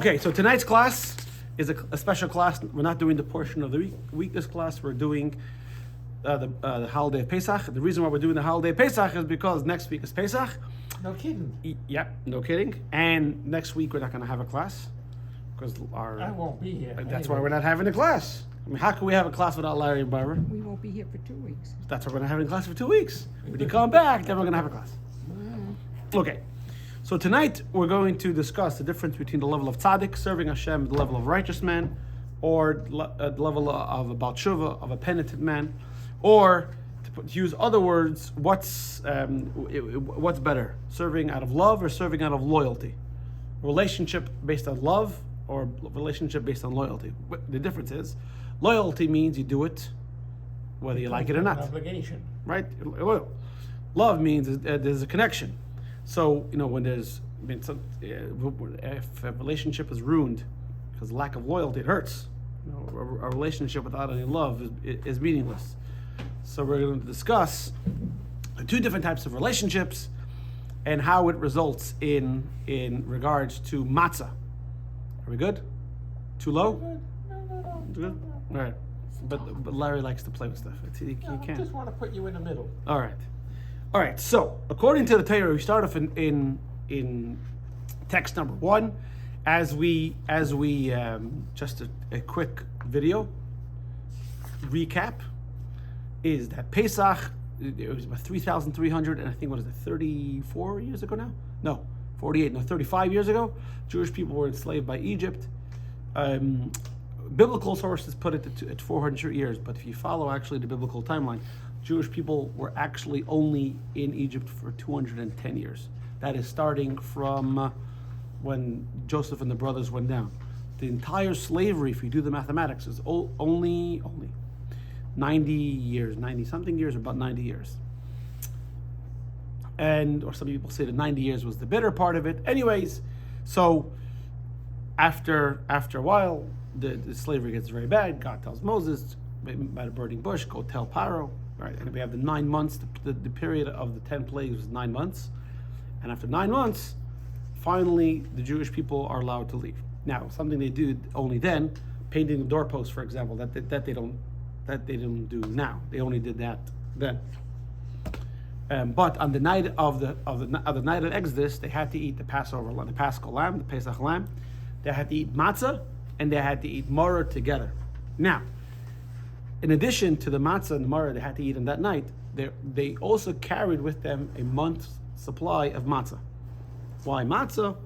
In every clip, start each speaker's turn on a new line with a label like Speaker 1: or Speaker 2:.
Speaker 1: Okay, so tonight's class is a special class. We're not doing the portion of the week this class. We're doing the holiday of Pesach. The reason why we're doing the holiday of Pesach is because next week is Pesach.
Speaker 2: No kidding.
Speaker 1: Yep, no kidding. And next week we're not going to have a class because
Speaker 2: I won't be here.
Speaker 1: That's why we're not having a class. I mean, how can we have a class without Larry and Barbara?
Speaker 3: We won't be here for 2 weeks.
Speaker 1: That's why we're not having a class for 2 weeks. When you come back, then we're going to have a class. Okay. So tonight we're going to discuss the difference between the level of tzaddik, serving Hashem, the level of righteous man, or the level of a Baal Tshuva, of a penitent man, or to use other words, what's better, serving out of love or serving out of loyalty? Relationship based on love or relationship based on loyalty? The difference is, loyalty means you do it whether you like it or not.
Speaker 2: Obligation.
Speaker 1: Right? Love means there's a connection. So, when there's, if a relationship is ruined because of lack of loyalty, it hurts. A relationship without any love is meaningless. So we're going to discuss two different types of relationships and how it results in regards to matzah. Are we good? Too low? Good? All right. But Larry likes to play with stuff. You can't.
Speaker 2: I just want to put you in the middle.
Speaker 1: All right. So according to the Torah, we start off in text number 1, as we just a quick video recap is that Pesach, it was about 3,300 and I think 34 years ago now? No, 35 years ago. Jewish people were enslaved by Egypt. Biblical sources put it at 400 years, but if you follow actually the biblical timeline, Jewish people were actually only in Egypt for 210 years. That is starting from when Joseph and the brothers went down. The entire slavery, if you do the mathematics, is only 90 years, 90-something years, about 90 years. Or some people say that 90 years was the bitter part of it. Anyways, so after a while, the slavery gets very bad. God tells Moses, by the burning bush, go tell Pharaoh. Right, and we have the 9 months. The period of the 10 plagues was 9 months, and after 9 months, finally the Jewish people are allowed to leave. Now, something they do only then, painting the doorposts, for example, that they don't do now. They only did that then. But on the night of the night of Exodus, they had to eat the Passover, the Paschal lamb, the Pesach lamb. They had to eat matzah and they had to eat maror together. Now, in addition to the matzah and the maror they had to eat on that night, they also carried with them a month's supply of matzah. Why matzah?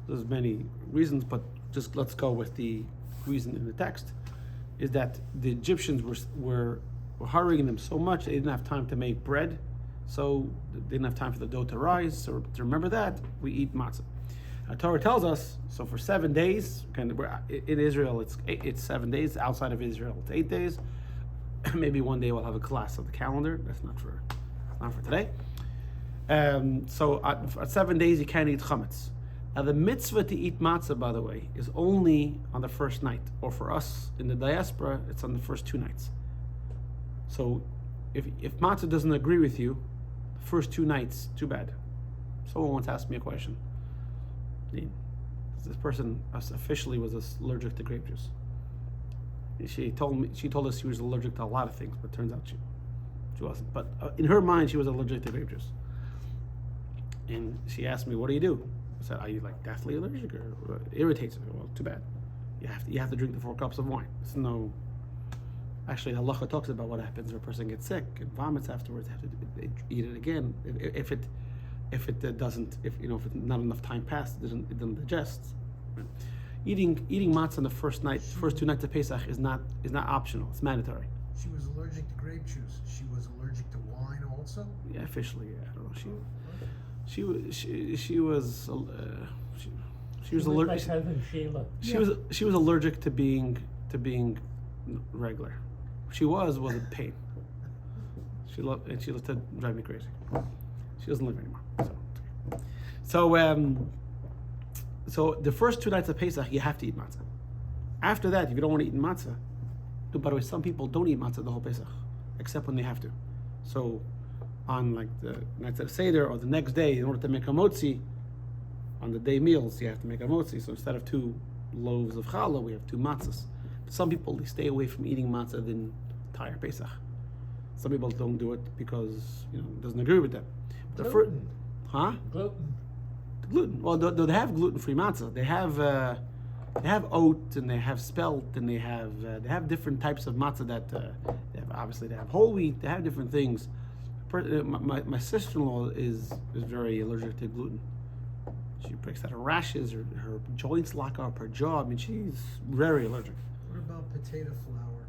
Speaker 1: There's many reasons, but just let's go with the reason in the text, is that the Egyptians were hurrying them so much they didn't have time to make bread, so they didn't have time for the dough to rise. So to remember that, we eat matzah. Torah tells us, so for 7 days, in Israel it's 7 days, outside of Israel it's 8 days. Maybe one day we'll have a class of the calendar. That's not for today. So at 7 days you can't eat chametz. Now the mitzvah to eat matzah, by the way, is only on the first night, or for us in the diaspora, it's on the first 2 nights. So if matzah doesn't agree with you, the first 2 nights, too bad. Someone once asked me a question. This person officially was allergic to grape juice. She told us she was allergic to a lot of things, but turns out she wasn't. But in her mind, she was allergic to grape juice. And she asked me, "What do you do?" I said, "Are you like deathly allergic or irritates you?" Well, too bad. You have to drink the 4 cups of wine. It's no. Actually, halacha talks about what happens if a person gets sick and vomits afterwards. They have to eat it again if not enough time passed, it doesn't digest. Eating matzah on the first 2 nights of Pesach is not optional. It's mandatory.
Speaker 4: She was allergic to grape juice. She was allergic to wine also.
Speaker 1: Yeah, officially, yeah. I don't know. She was allergic.
Speaker 2: My cousin Sheila.
Speaker 1: She was allergic to being regular. She was a pain. She loved to drive me crazy. She doesn't live anymore. So the first 2 nights of Pesach, you have to eat matzah. After that, if you don't want to eat matzah, by the way, some people don't eat matzah the whole Pesach, except when they have to. So on like the nights of Seder or the next day, in order to make a motzi, on the day meals, you have to make a motzi. So instead of two loaves of challah, we have 2 matzahs. Some people, they stay away from eating matzah the entire Pesach. Some people don't do it because, it doesn't agree with them.
Speaker 2: Gluten.
Speaker 1: Huh?
Speaker 2: Gluten.
Speaker 1: Gluten. Well, they have gluten-free matzah. They have oat, and they have spelt, and they have different types of matzah that they have whole wheat. They have different things. My sister-in-law is very allergic to gluten. She breaks out of rashes. Her joints lock up. Her jaw. I mean, she's very allergic.
Speaker 4: What about potato flour?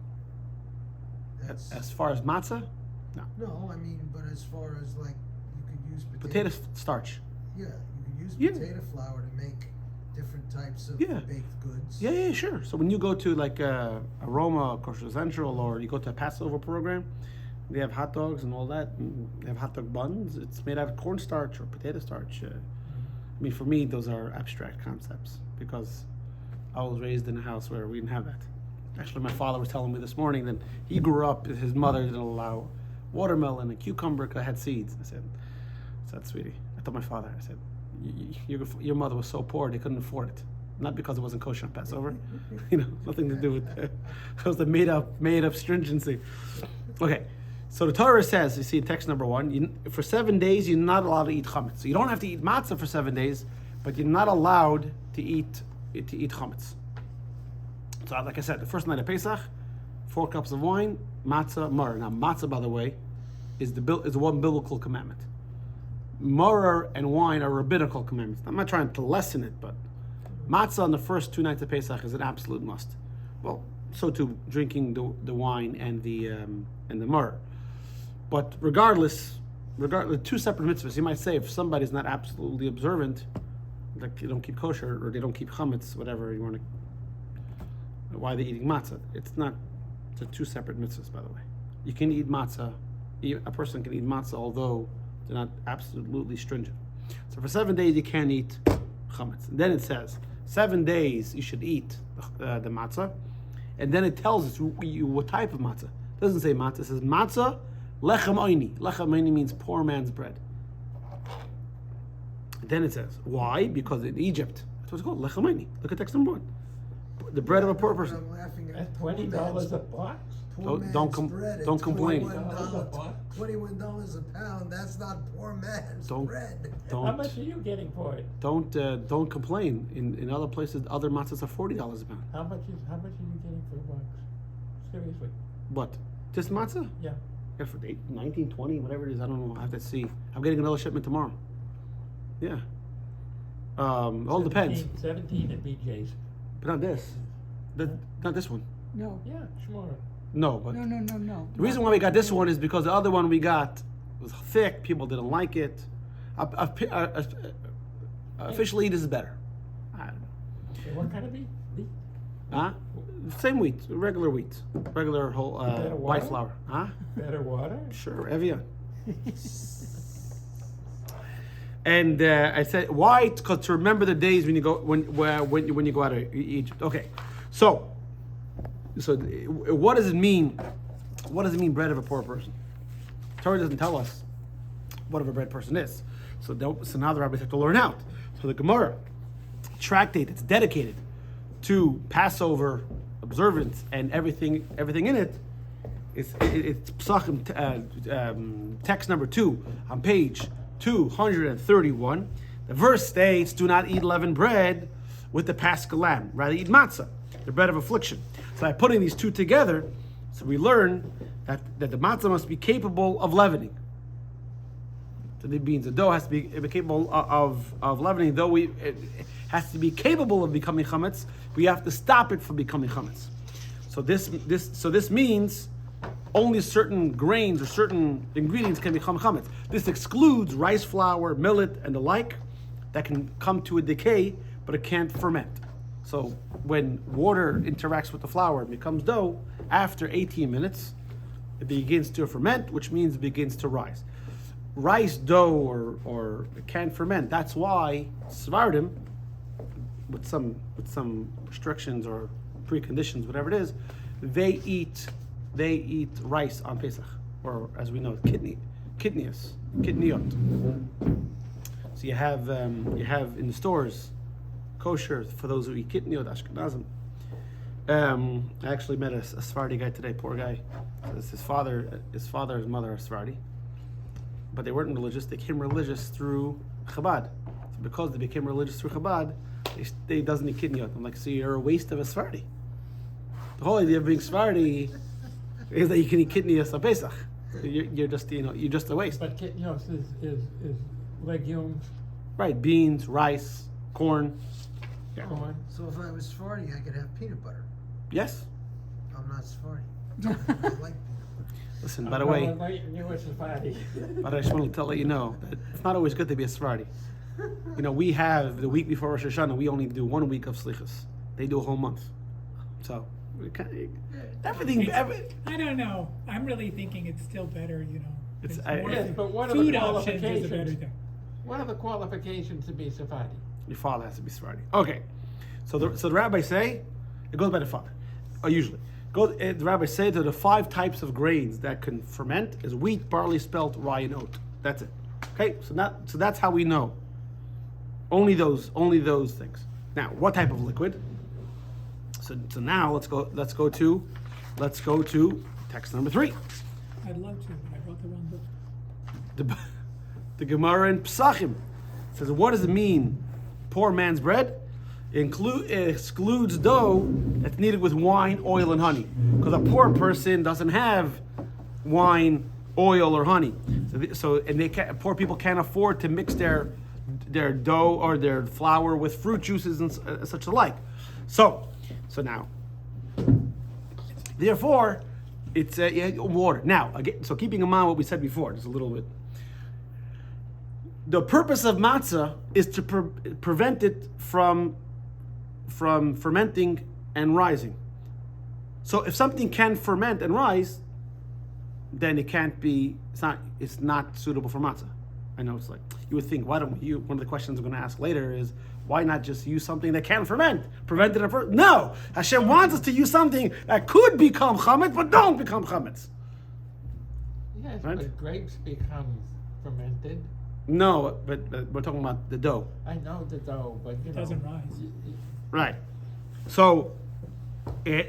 Speaker 1: As far as matzah,
Speaker 4: No, I mean, but as far as like you could use
Speaker 1: potato starch.
Speaker 4: Yeah, you could use
Speaker 1: Yeah.
Speaker 4: potato flour to make different types of
Speaker 1: Yeah.
Speaker 4: baked goods.
Speaker 1: Yeah, sure. So when you go to like Aroma, Kosher Central, or you go to a Passover program, they have hot dogs and all that. And they have hot dog buns. It's made out of cornstarch or potato starch. I mean, for me, those are abstract concepts because I was raised in a house where we didn't have that. Actually, my father was telling me this morning that he grew up, his mother didn't allow watermelon and cucumber because it had seeds. I said, sweetie, I told my father, I said, your mother was so poor they couldn't afford it. Not because it wasn't kosher on Passover. Nothing to do with it. It was the made up stringency. Okay, so the Torah says, you see text number 1, for 7 days you're not allowed to eat chametz. So you don't have to eat matzah for 7 days, but you're not allowed to eat chametz. So like I said, the first night of Pesach, 4 cups of wine, matzah, mar. Now matzah, by the way, is the one biblical commandment. Maror and wine are rabbinical commandments. I'm not trying to lessen it, but matzah on the first 2 nights of Pesach is an absolute must. Well, so too drinking the wine and the maror. But regardless, 2 separate mitzvahs. You might say if somebody's not absolutely observant, like they don't keep kosher or they don't keep chametz, whatever you want to. Why they're eating matzah? It's 2 separate mitzvahs, by the way. You can eat matzah. A person can eat matzah, although they're not absolutely stringent. So for 7 days you can't eat chametz. And then it says 7 days you should eat the matzah, and then it tells us what type of matzah. It doesn't say matzah. It says matzah lechem oini. Lechem oini means poor man's bread. Then it says why? Because in Egypt, that's what it's called, lechem oini. Look at text number 1. The bread of a poor person.
Speaker 4: I'm laughing
Speaker 2: At $20 a box?
Speaker 1: Don't complain.
Speaker 4: $21 a pound. That's not poor man's bread.
Speaker 2: How much are you getting for it?
Speaker 1: Don't complain. In other places, other matzahs are $40 a pound.
Speaker 2: How much are you getting for a box? Seriously?
Speaker 1: What? Just matzah?
Speaker 2: Yeah.
Speaker 1: Yeah, for 19, 20, whatever it is. I don't know. I have to see. I'm getting another shipment tomorrow. Yeah. All depends.
Speaker 2: 17 at BJ's.
Speaker 1: But not this. Not this one.
Speaker 3: No.
Speaker 2: Yeah, sure.
Speaker 1: No, but
Speaker 3: No.
Speaker 1: the reason why we got this one is because the other one we got was thick. People didn't like it. Officially, this is better. I don't know.
Speaker 2: Okay, what kind of meat?
Speaker 1: Huh? Same wheat, regular wheat, regular whole
Speaker 2: Better
Speaker 1: white
Speaker 2: water?
Speaker 1: flour. Huh?
Speaker 2: Better water?
Speaker 1: Sure, Evian. And I said, why? Because to remember the days when you go when you go out of Egypt. Okay, so what does it mean? What does it mean, bread of a poor person? Torah doesn't tell us what a bread person is. So now the rabbis have to learn out. So the Gemara tractate, it's dedicated to Passover observance and everything in it. It's Psachim, text number 2 on page 231. The verse states, "Do not eat leavened bread with the Paschal lamb. Rather eat matzah, the bread of affliction." So by putting these 2 together, so we learn that the matzah must be capable of leavening. So that means the dough has to be capable of leavening. Though it has to be capable of becoming chametz, we have to stop it from becoming chametz. So this means only certain grains or certain ingredients can become chametz. This excludes rice flour, millet, and the like that can come to a decay, but it can't ferment. So when water interacts with the flour and becomes dough, after 18 minutes, it begins to ferment, which means it begins to rise. Rice dough or it can't ferment. That's why Svardim, with some restrictions or preconditions, whatever it is, they eat rice on Pesach, or as we know, kitniyot. So you have in the stores kosher for those who eat kitniot, Ashkenazim. I actually met a Sephardi guy today. Poor guy. His father, his mother are Sephardi, but they weren't religious. They became religious through Chabad. So because they became religious through Chabad, they doesn't eat kitniot. I'm like, so you're a waste of a Sephardi. The whole idea of being Sephardi is that you can eat kitniot on Pesach. You're just you're just a waste.
Speaker 2: But kitnios is legumes.
Speaker 1: Right, beans, rice, corn. Yeah.
Speaker 2: Corn.
Speaker 4: So if I was Sephardi, I could have peanut butter.
Speaker 1: Yes.
Speaker 4: I'm not Sephardi. I like peanut butter.
Speaker 1: Listen, by the way,
Speaker 2: You were Sephardi.
Speaker 1: but I just want to let you know that it's not always good to be a Sephardi. We have the week before Rosh Hashanah, we only do 1 week of slichus. They do a whole month. So, everything.
Speaker 3: I don't know. I'm really thinking it's still better,
Speaker 1: It's-
Speaker 3: It's
Speaker 1: I-
Speaker 3: more
Speaker 2: Yes, but what are
Speaker 3: food
Speaker 2: the
Speaker 3: options is a better
Speaker 2: qualifications?
Speaker 3: thing.
Speaker 2: What are the qualifications to be Sephardi?
Speaker 1: Your father has to be Sephardi. Okay. So the rabbis say, it goes by the father, usually. The rabbis say that the 5 types of grains that can ferment is wheat, barley, spelt, rye, and oat. That's it. Okay, so that's how we know. Only those things. Now, what type of liquid? So now let's go to text number 3.
Speaker 3: I'd love to, but I wrote the wrong book.
Speaker 1: The Gemara in Pesachim says, what does it mean? Poor man's bread excludes dough that's kneaded with wine, oil, and honey, because a poor person doesn't have wine, oil, or honey. Poor people can't afford to mix their dough or their flour with fruit juices and such alike. So now, therefore, it's water. Now, again, so keeping in mind what we said before, just a little bit. The purpose of matzah is to prevent it from fermenting and rising. So if something can ferment and rise, then it's not suitable for matzah. I know it's like, you would think, one of the questions I'm going to ask later is, why not just use something that can ferment? Prevent it from... No! Hashem wants us to use something that could become chametz, but don't become chametz.
Speaker 2: Yes,
Speaker 1: Right?
Speaker 2: but grapes become fermented.
Speaker 1: No, but we're talking about the dough.
Speaker 2: I know the dough, but
Speaker 3: It doesn't rise.
Speaker 1: Right. So, that's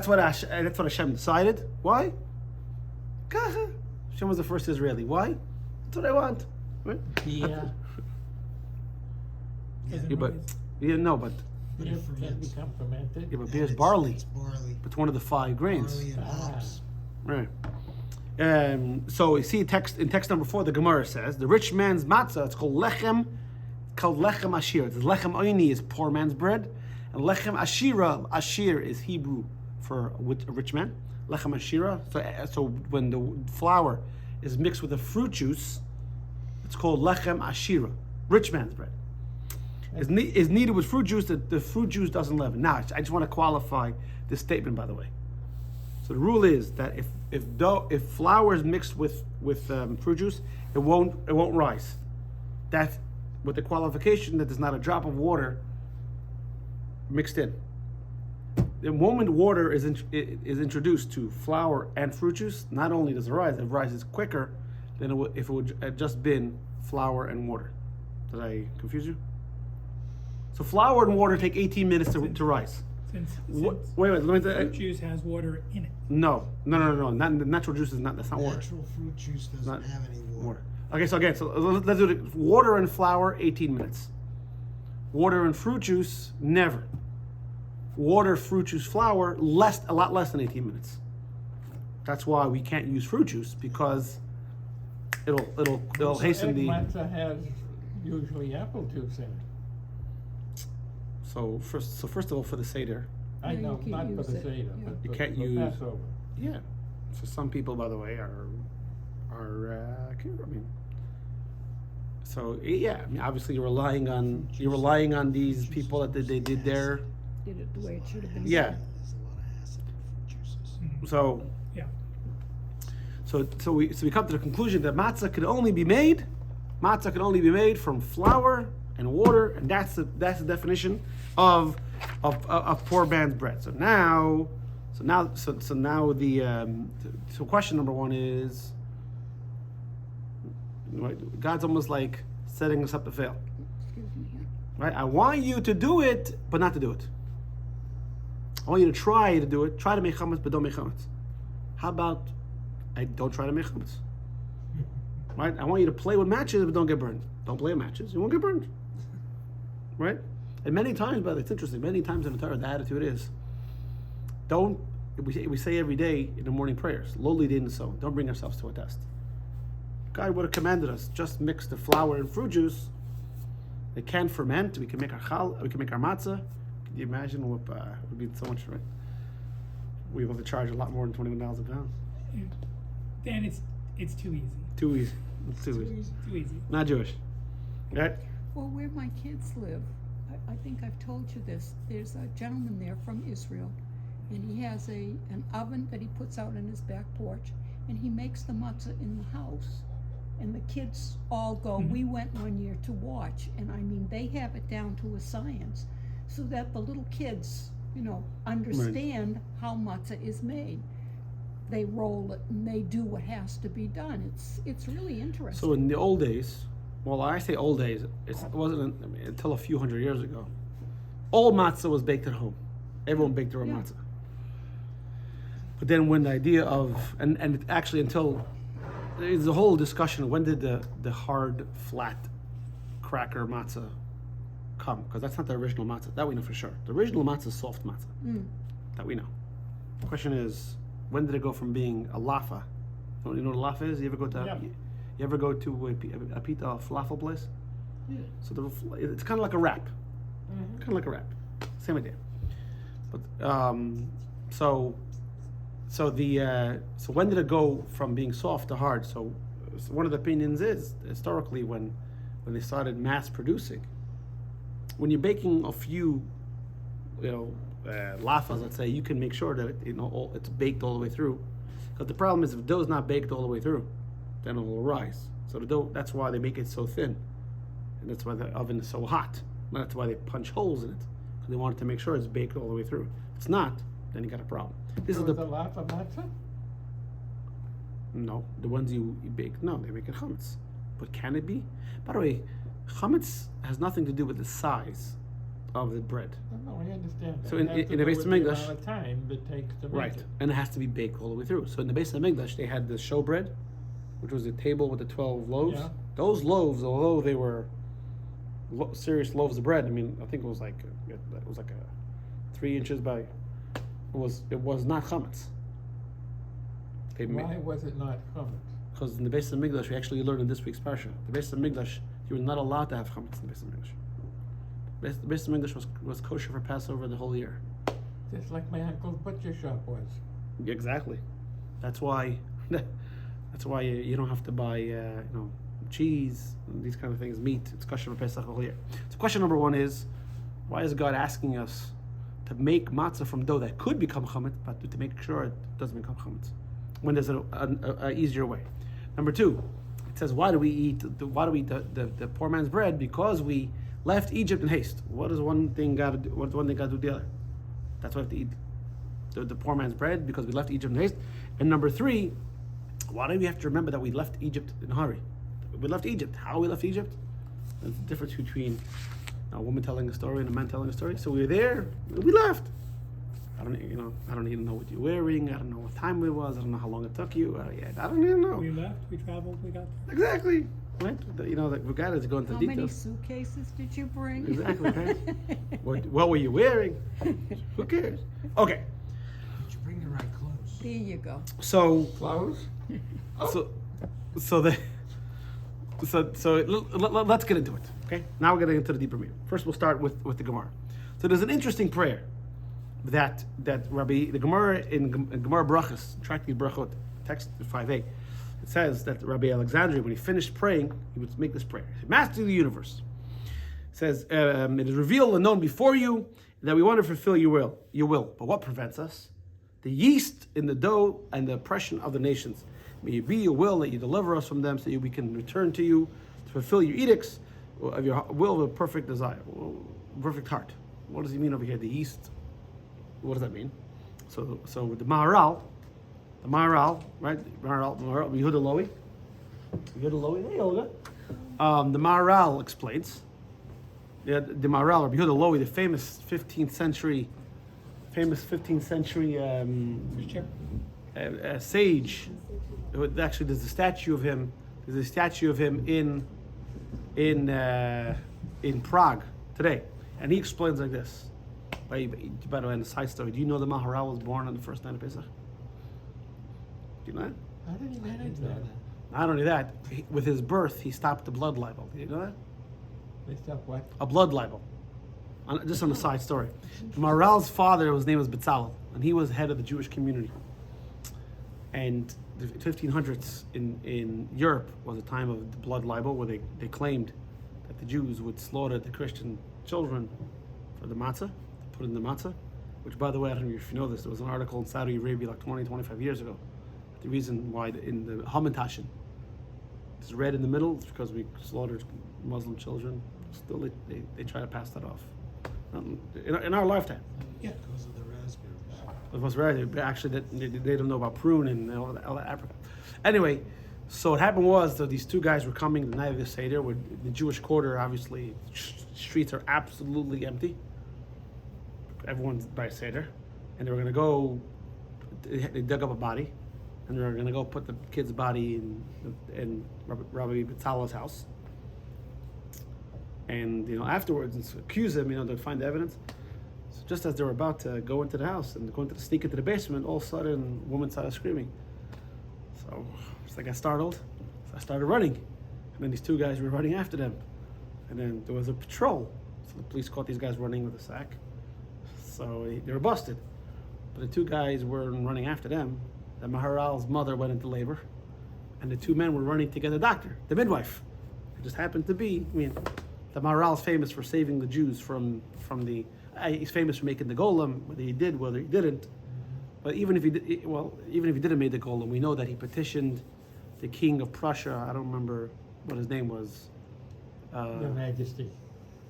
Speaker 1: what Hashem decided. Why? Kacha. Hashem was the first Israeli. Why? That's what I want. Right?
Speaker 2: Yeah.
Speaker 3: Doesn't
Speaker 1: Yeah, but
Speaker 3: rise.
Speaker 1: but
Speaker 2: Beer can become fermented.
Speaker 1: beer is barley.
Speaker 4: It's barley.
Speaker 1: It's one of the 5 grains.
Speaker 4: Barley and hops.
Speaker 1: Right. So you see in text number 4, the Gemara says the rich man's matzah. It's called lechem ashir. It's lechem oini is poor man's bread, and lechem ashir is Hebrew for a rich man. Lechem ashira. So when the flour is mixed with the fruit juice, it's called lechem ashira, rich man's bread. Is kneaded with fruit juice. The fruit juice doesn't leaven. Now I just want to qualify this statement, by the way. So the rule is that if flour is mixed with fruit juice, it won't rise. That's with the qualification that there's not a drop of water mixed in. The moment water is introduced to flour and fruit juice, not only does it rises quicker than if it would have just been flour and water. Did I confuse you? So flour and water take 18 minutes to rise.
Speaker 3: Since
Speaker 1: Wait, let me tell
Speaker 3: fruit juice has water in it.
Speaker 1: No. Natural juice is not. That's not water.
Speaker 4: Natural fruit juice doesn't
Speaker 1: Not
Speaker 4: have any water.
Speaker 1: Okay, so again, let's do it. Water and flour, 18 minutes. Water and fruit juice, never. Water, fruit juice, flour, a lot less than 18 minutes. That's why we can't use fruit juice, because it'll hasten the.
Speaker 2: Matzah has usually apple juice in it.
Speaker 1: So first of all, for the Seder,
Speaker 2: I
Speaker 5: No, you
Speaker 2: know,
Speaker 5: can't
Speaker 2: not for
Speaker 5: use
Speaker 2: the
Speaker 5: it.
Speaker 2: Seder,
Speaker 5: Yeah.
Speaker 2: but
Speaker 1: You
Speaker 2: for
Speaker 1: can't
Speaker 2: for
Speaker 1: use-
Speaker 2: Passover.
Speaker 1: yeah. So some people, by the way, are I mean. So yeah, I mean, obviously you're relying on these people that they did their.
Speaker 5: Did it the way it should have been.
Speaker 1: Yeah.
Speaker 5: done.
Speaker 4: There's a lot of acid in fruit juices.
Speaker 1: So
Speaker 3: Yeah.
Speaker 1: So we come to the conclusion that matzah can only be made from flour and water, and that's the definition of poor man's bread. So now the question number 1 is, God's almost like setting us up to fail.
Speaker 5: Excuse me.
Speaker 1: right? I want you to do it, but not to do it. I want you to try to do it. Try to make chametz, but don't make chametz. How about I don't try to make chametz? Right? I want you to play with matches, but don't get burned. Don't play with matches, you won't get burned. Right? And many times, but it's interesting, many times in the Torah, the attitude is, we say every day in the morning prayers, lowly din so, don't bring ourselves to a test. God would have commanded us, just mix the flour and fruit juice. It can ferment, we can make our we can make our matzah. Can you imagine what would be so much, right? We have to charge a lot more than $21 a pound.
Speaker 3: Dan, it's too easy.
Speaker 1: Too easy. It's too easy.
Speaker 3: Too easy.
Speaker 1: Not Jewish. Right?
Speaker 5: Well, where my kids live, I think I've told you this, there's a gentleman there from Israel, and he has an oven that he puts out on his back porch, and he makes the matzah in the house. And the kids all go, we went one year to watch, and I mean, they have it down to a science, so that the little kids, understand how matzah is made. They roll it and they do what has to be done. It's really interesting.
Speaker 1: So in the old days, well, I say old days, it wasn't until a few hundred years ago. All matzah was baked at home. Everyone baked their own matzah. But then when the idea of, and actually until, there's a whole discussion, when did the hard, flat cracker matzah come? Because that's not the original matzah. That we know for sure. The original matzah is soft matzah. That we know. The question is, when did it go from being a lafa? You know what a lafa is? You ever go to a pita falafel place?
Speaker 2: Yeah.
Speaker 1: So it's kind of like a wrap. Kind of like a wrap. Same idea. But so when did it go from being soft to hard? So one of the opinions is historically when they started mass producing. When you're baking a few, lafas, let's say, you can make sure that it's baked all the way through. Because the problem is if the dough is not baked all the way through, then it will rise. So the dough, that's why they make it so thin, and that's why the oven is so hot. And that's why they punch holes in it, because they wanted to make sure it's baked all the way through. If it's not, then you got a problem. This
Speaker 2: So
Speaker 1: is the
Speaker 2: lafa matzah?
Speaker 1: No, the ones you bake. No, they make it chametz. But can it be? By the way, chametz has nothing to do with the size of the bread.
Speaker 2: No, I understand that.
Speaker 1: So
Speaker 2: It
Speaker 1: in
Speaker 2: has to
Speaker 1: the
Speaker 2: do
Speaker 1: Beis
Speaker 2: with
Speaker 1: Hamikdash-
Speaker 2: the amount of time it takes to make
Speaker 1: Right,
Speaker 2: it.
Speaker 1: and it has to be baked all the way through. So in the Beis Hamikdash, they had the showbread, which was the table with the 12 loaves.
Speaker 2: Yeah.
Speaker 1: Those loaves, although they were serious loaves of bread, I mean, I think it was like a 3 inches by. It was not chametz.
Speaker 2: Why was it not chametz?
Speaker 1: Because in the Beis Hamikdash, we actually learned in this week's parsha, the Beis Hamikdash, you were not allowed to have chametz in the Beis Hamikdash. The Beis Hamikdash was kosher for Passover the whole year.
Speaker 2: Just like my uncle's butcher shop was.
Speaker 1: Exactly. That's why. That's why you don't have to buy cheese and these kind of things, meat. It's kosher for Pesach the whole year. So question number 1 is, why is God asking us to make matzah from dough that could become chametz, but to make sure it doesn't become chametz? When there's an easier way. Number 2, it says, why do we eat the poor man's bread? Because we left Egypt in haste. What does one thing got to do? What's one thing got to do with the other? That's why we have to eat the poor man's bread, because we left Egypt in haste. And number 3, why do we have to remember that we left Egypt in a hurry? We left Egypt. How we left Egypt? There's a difference between a woman telling a story and a man telling a story. So we were there, we left. I don't even know what you're wearing. I don't know what time it was. I don't know how long it took you. I don't even know.
Speaker 3: We left, we traveled, we got there.
Speaker 1: Exactly. Right? We got to go into
Speaker 5: How
Speaker 1: details.
Speaker 5: many suitcases did you bring?
Speaker 1: Exactly. Right? what were you wearing? Who cares? Okay.
Speaker 4: Did you bring the right clothes?
Speaker 5: There you go.
Speaker 1: So
Speaker 2: Clothes?
Speaker 1: let's get into it. Okay. Now we're getting into the deeper meaning. First, we'll start with the Gemara. So there's an interesting prayer that the Gemara in Gemara Brachos, Tractate Brachot, text 5a, it says that Rabbi Alexandria, when he finished praying, he would make this prayer. Master of the universe, it says, it is revealed and known before you that we want to fulfill your will. But what prevents us? The yeast in the dough and the oppression of the nations. May it be your will that you deliver us from them, so that we can return to you to fulfill your edicts of your will with perfect desire, perfect heart. What does he mean over here? The yeast. What does that mean? So the Maharal, right? Maharal, Yehuda Lowy. Hey, Olga. The Maharal explains the Maharal, Rabbi Yehuda Lowy, the famous 15th century sage. Actually, there's a statue of him. There's a statue of him in Prague today, and he explains like this. By the way, in a side story, do you know the Maharal was born on the first night of Pesach? Do you know that?
Speaker 2: I didn't manage that.
Speaker 1: Not only that, with his birth, he stopped the blood libel. Do you know that?
Speaker 2: They stopped what?
Speaker 1: A blood libel. Just on the side story. Maharal's father, his name was Betzalel, and he was head of the Jewish community. And the 1500s in Europe was a time of the blood libel where they claimed that the Jews would slaughter the Christian children for the matzah, put in the matzah, which, by the way, I don't know if you know this, there was an article in Saudi Arabia like 20, 25 years ago. The reason why in the Hamantashen, it's red in the middle, it's because we slaughtered Muslim children. Still, they try to pass that off. In our lifetime.
Speaker 4: Yeah, because of the raspberries.
Speaker 1: It was rare. Actually, they don't know about prune and all that Africa. Anyway, so what happened was that these two guys were coming the night of the Seder, where the Jewish quarter, obviously, streets are absolutely empty. Everyone's by Seder. And they were going to go, they dug up a body, and they were going to go put the kid's body in Rabbi Betzalel's house. And afterwards, accuse him, to find the evidence. So just as they were about to go into the house and sneak into the basement, all of a sudden, a woman started screaming. So I got startled. So I started running, and then these two guys were running after them. And then there was a patrol. So the police caught these guys running with a sack. So they were busted. But the two guys were running after them. The Maharal's mother went into labor, and the two men were running to get a doctor, the midwife. It just happened to be, the Maharal is famous for saving the Jews from the. He's famous for making the golem, whether he did, whether he didn't. But even if he didn't make the golem, we know that he petitioned the king of Prussia. I don't remember what his name was.
Speaker 2: Your Majesty.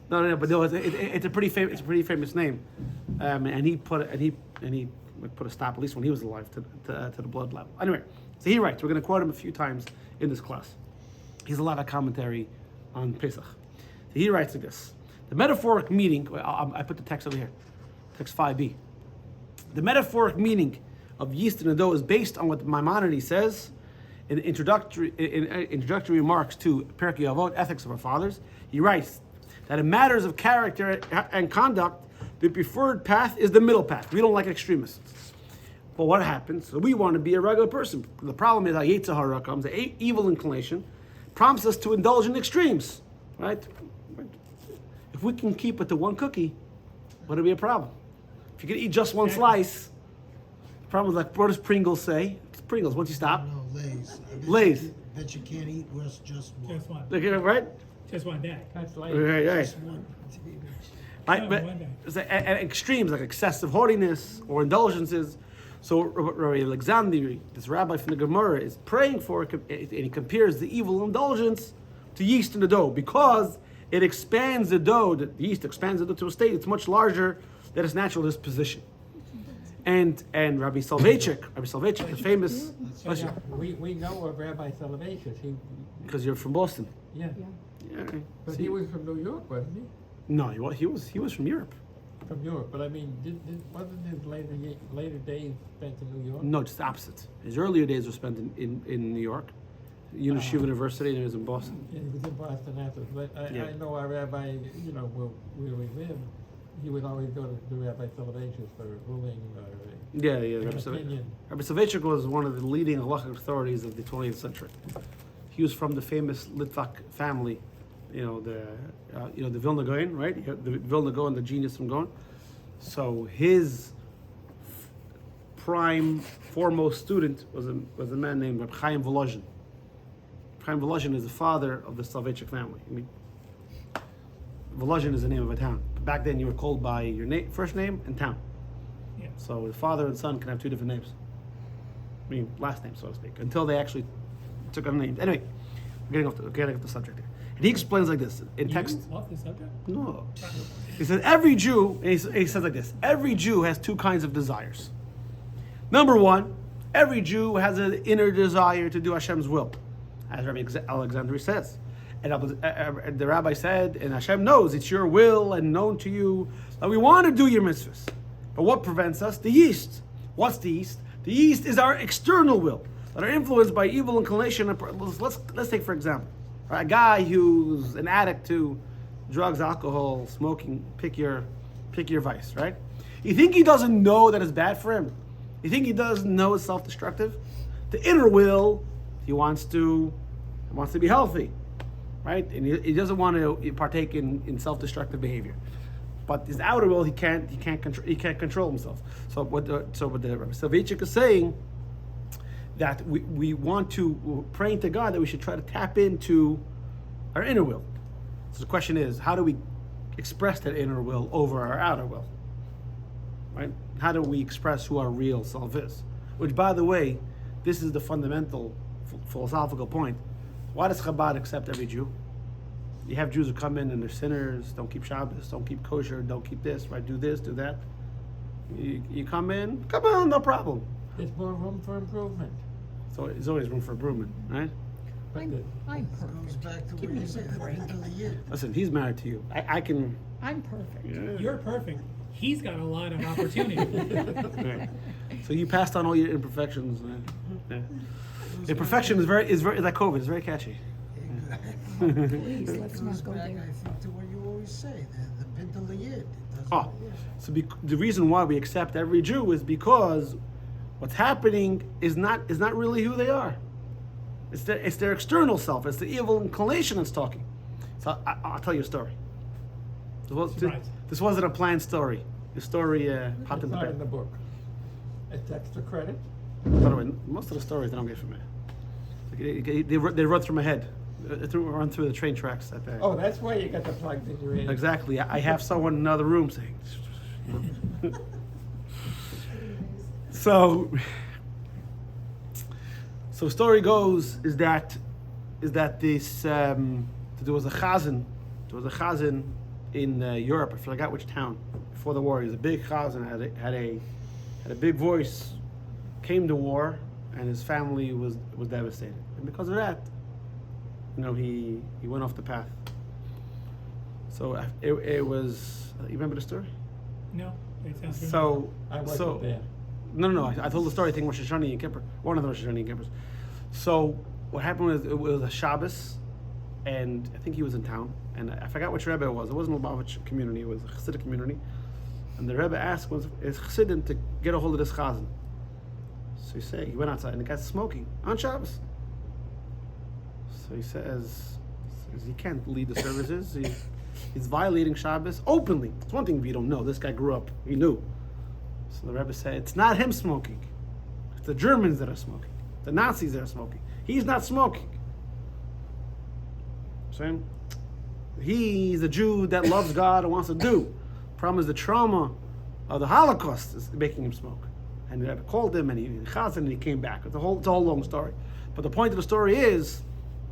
Speaker 1: No, but no, it's a pretty famous name, and he put a stop, at least when he was alive, to the blood libel. Anyway, so he writes. We're going to quote him a few times in this class. He's a lot of commentary on Pesach. So he writes like this: the metaphoric meaning. I put the text over here, text 5b. The metaphoric meaning of yeast in the dough is based on what Maimonides says in introductory remarks to Perkei Avot, Ethics of Our Fathers. He writes that in matters of character and conduct, the preferred path is the middle path. We don't like extremists. But what happens? So we want to be a regular person. The problem is how Yetzer Hara comes, the evil inclination, prompts us to indulge in extremes, right? If we can keep it to one cookie, what'll be a problem? If you can eat just one slice, the problem is, like, what does Pringles say? It's Pringles. Once you stop,
Speaker 4: No, Lay's.
Speaker 1: Lay's.
Speaker 4: Bet you can't eat just one.
Speaker 3: Just one.
Speaker 1: look at it, right?
Speaker 3: Just one day.
Speaker 2: That's late.
Speaker 1: Right.
Speaker 4: Just one.
Speaker 1: Right, but
Speaker 3: one day.
Speaker 1: it's like, and extremes like excessive haughtiness or indulgences. So Rabbi Alexander, this rabbi from the Gemara, is praying for it, and he compares the evil indulgence to yeast in the dough because it expands the dough. The yeast expands the dough to a state it's much larger than its natural disposition. And Rabbi Soloveitchik, the famous,
Speaker 2: So, yeah, we know of Rabbi Soloveitchik.
Speaker 1: because you're from Boston.
Speaker 2: Yeah.
Speaker 1: Yeah.
Speaker 2: But
Speaker 1: See,
Speaker 2: he was from New York, wasn't he?
Speaker 1: no, he was from Europe.
Speaker 2: From Europe. But I mean, wasn't his later days spent in New York?
Speaker 1: No, just the opposite. His earlier days were spent in New York, Yeshiva University, and he was in Boston.
Speaker 2: Yeah, he was in Boston after. But
Speaker 1: Yeah.
Speaker 2: I know our rabbi, where we live, he would always go to Rabbi Soloveitchik for ruling
Speaker 1: Yeah,
Speaker 2: an
Speaker 1: Rabbi
Speaker 2: opinion.
Speaker 1: Soloveitchik was one of the leading halachic authorities of the 20th century. He was from the famous Litvak family, the Vilna Gaon, right? You have the Vilna Gaon, the genius from Gaon. So his prime, foremost student was a man named Reb Chaim Volozhin. Chaim Volozhin is the father of the Soloveitchik family. Volozhin is the name of a town. Back then, you were called by your first name and town.
Speaker 3: Yeah.
Speaker 1: So the father and son can have two different names. Last names, so to speak, until they actually took on names. Anyway, we're getting off the subject here. And he explains like this in text.
Speaker 3: You off the subject?
Speaker 1: No. He says every Jew, and he says like this, every Jew has two kinds of desires. Number one, every Jew has an inner desire to do Hashem's will, as Rabbi Alexander says. And the rabbi said, and Hashem knows it's your will and known to you that we want to do your mitzvahs. But what prevents us? The yeast. What's the yeast? The yeast is our external will that are influenced by evil inclination. Let's take for example, a guy who's an addict to drugs, alcohol, smoking. Pick your vice, right? You think he doesn't know that it's bad for him? You think he doesn't know it's self-destructive? The inner will, he wants to be healthy, right? And he doesn't want to partake in self-destructive behavior. But his outer will, he can't control himself. So what the Rabbi Soloveitchik is saying, that we're praying to God that we should try to tap into our inner will. So the question is, how do we express that inner will over our outer will? Right? How do we express who our real self is? Which, by the way, this is the fundamental philosophical point. Why does Chabad accept every Jew? You have Jews who come in and they're sinners, don't keep Shabbos, don't keep kosher, don't keep this, right? Do this, do that. You come on, no problem.
Speaker 2: There's more room for improvement.
Speaker 1: So there's always room for improvement, right?
Speaker 2: But
Speaker 5: I'm
Speaker 4: It goes
Speaker 5: perfect.
Speaker 4: back to
Speaker 5: Give
Speaker 4: what
Speaker 5: me
Speaker 4: you
Speaker 5: a
Speaker 4: said,
Speaker 5: break.
Speaker 4: into the yid.
Speaker 1: Listen, he's married to you. I can.
Speaker 5: I'm perfect.
Speaker 3: You're perfect. He's got a lot of opportunity.
Speaker 1: Right. So you passed on all your imperfections. Yeah. Imperfection is very like COVID. It's very catchy.
Speaker 5: Please,
Speaker 4: It
Speaker 5: let's
Speaker 4: goes
Speaker 5: not go
Speaker 4: back,
Speaker 5: there.
Speaker 4: I think, to what you always say, the pinta liyid.
Speaker 1: Oh, so the reason why we accept every Jew is because what's happening is not really who they are. It's their external self. It's the evil inclination that's talking. So I'll tell you a story.
Speaker 3: Surprise.
Speaker 1: This wasn't a planned story. The story popped
Speaker 2: it's
Speaker 1: in the
Speaker 2: not
Speaker 1: bed.
Speaker 2: in the book. It's extra credit.
Speaker 1: By the way, most of the stories I don't get from me. They run through my head. Run through the train tracks at the.
Speaker 2: Oh, that's why you got the plugs in your ear.
Speaker 1: Exactly. I have someone in another room saying. So story goes is that this there was a chazan in Europe. I forgot which town before the war. He was a big chazan, had a big voice, came to war, and his family was devastated, and because of that, he went off the path. So it was. You remember the story?
Speaker 3: No, it sounds familiar.
Speaker 1: So
Speaker 2: I wasn't there.
Speaker 1: No. I told the story. I think Rosh Hashanah and Kippur, one of the Rosh Hashanah and Kippurs. So what happened was it was a Shabbos, and I think he was in town, and I forgot which Rebbe it was. It wasn't a Lubavitch community. It was a Hasidic community, and the Rebbe asked his Chassidim to get a hold of this chazan. So he went outside, and the guy's smoking on Shabbos. So he says he can't lead the services. He's violating Shabbos openly. It's one thing if you don't know. This guy grew up. He knew. So the Rebbe said, it's not him smoking. It's the Germans that are smoking. The Nazis that are smoking. He's not smoking. See? He's a Jew that loves God and wants to do. Problem is the trauma of the Holocaust is making him smoke. And the Rebbe called him and he chazan and he came back. It's a whole long story. But the point of the story is,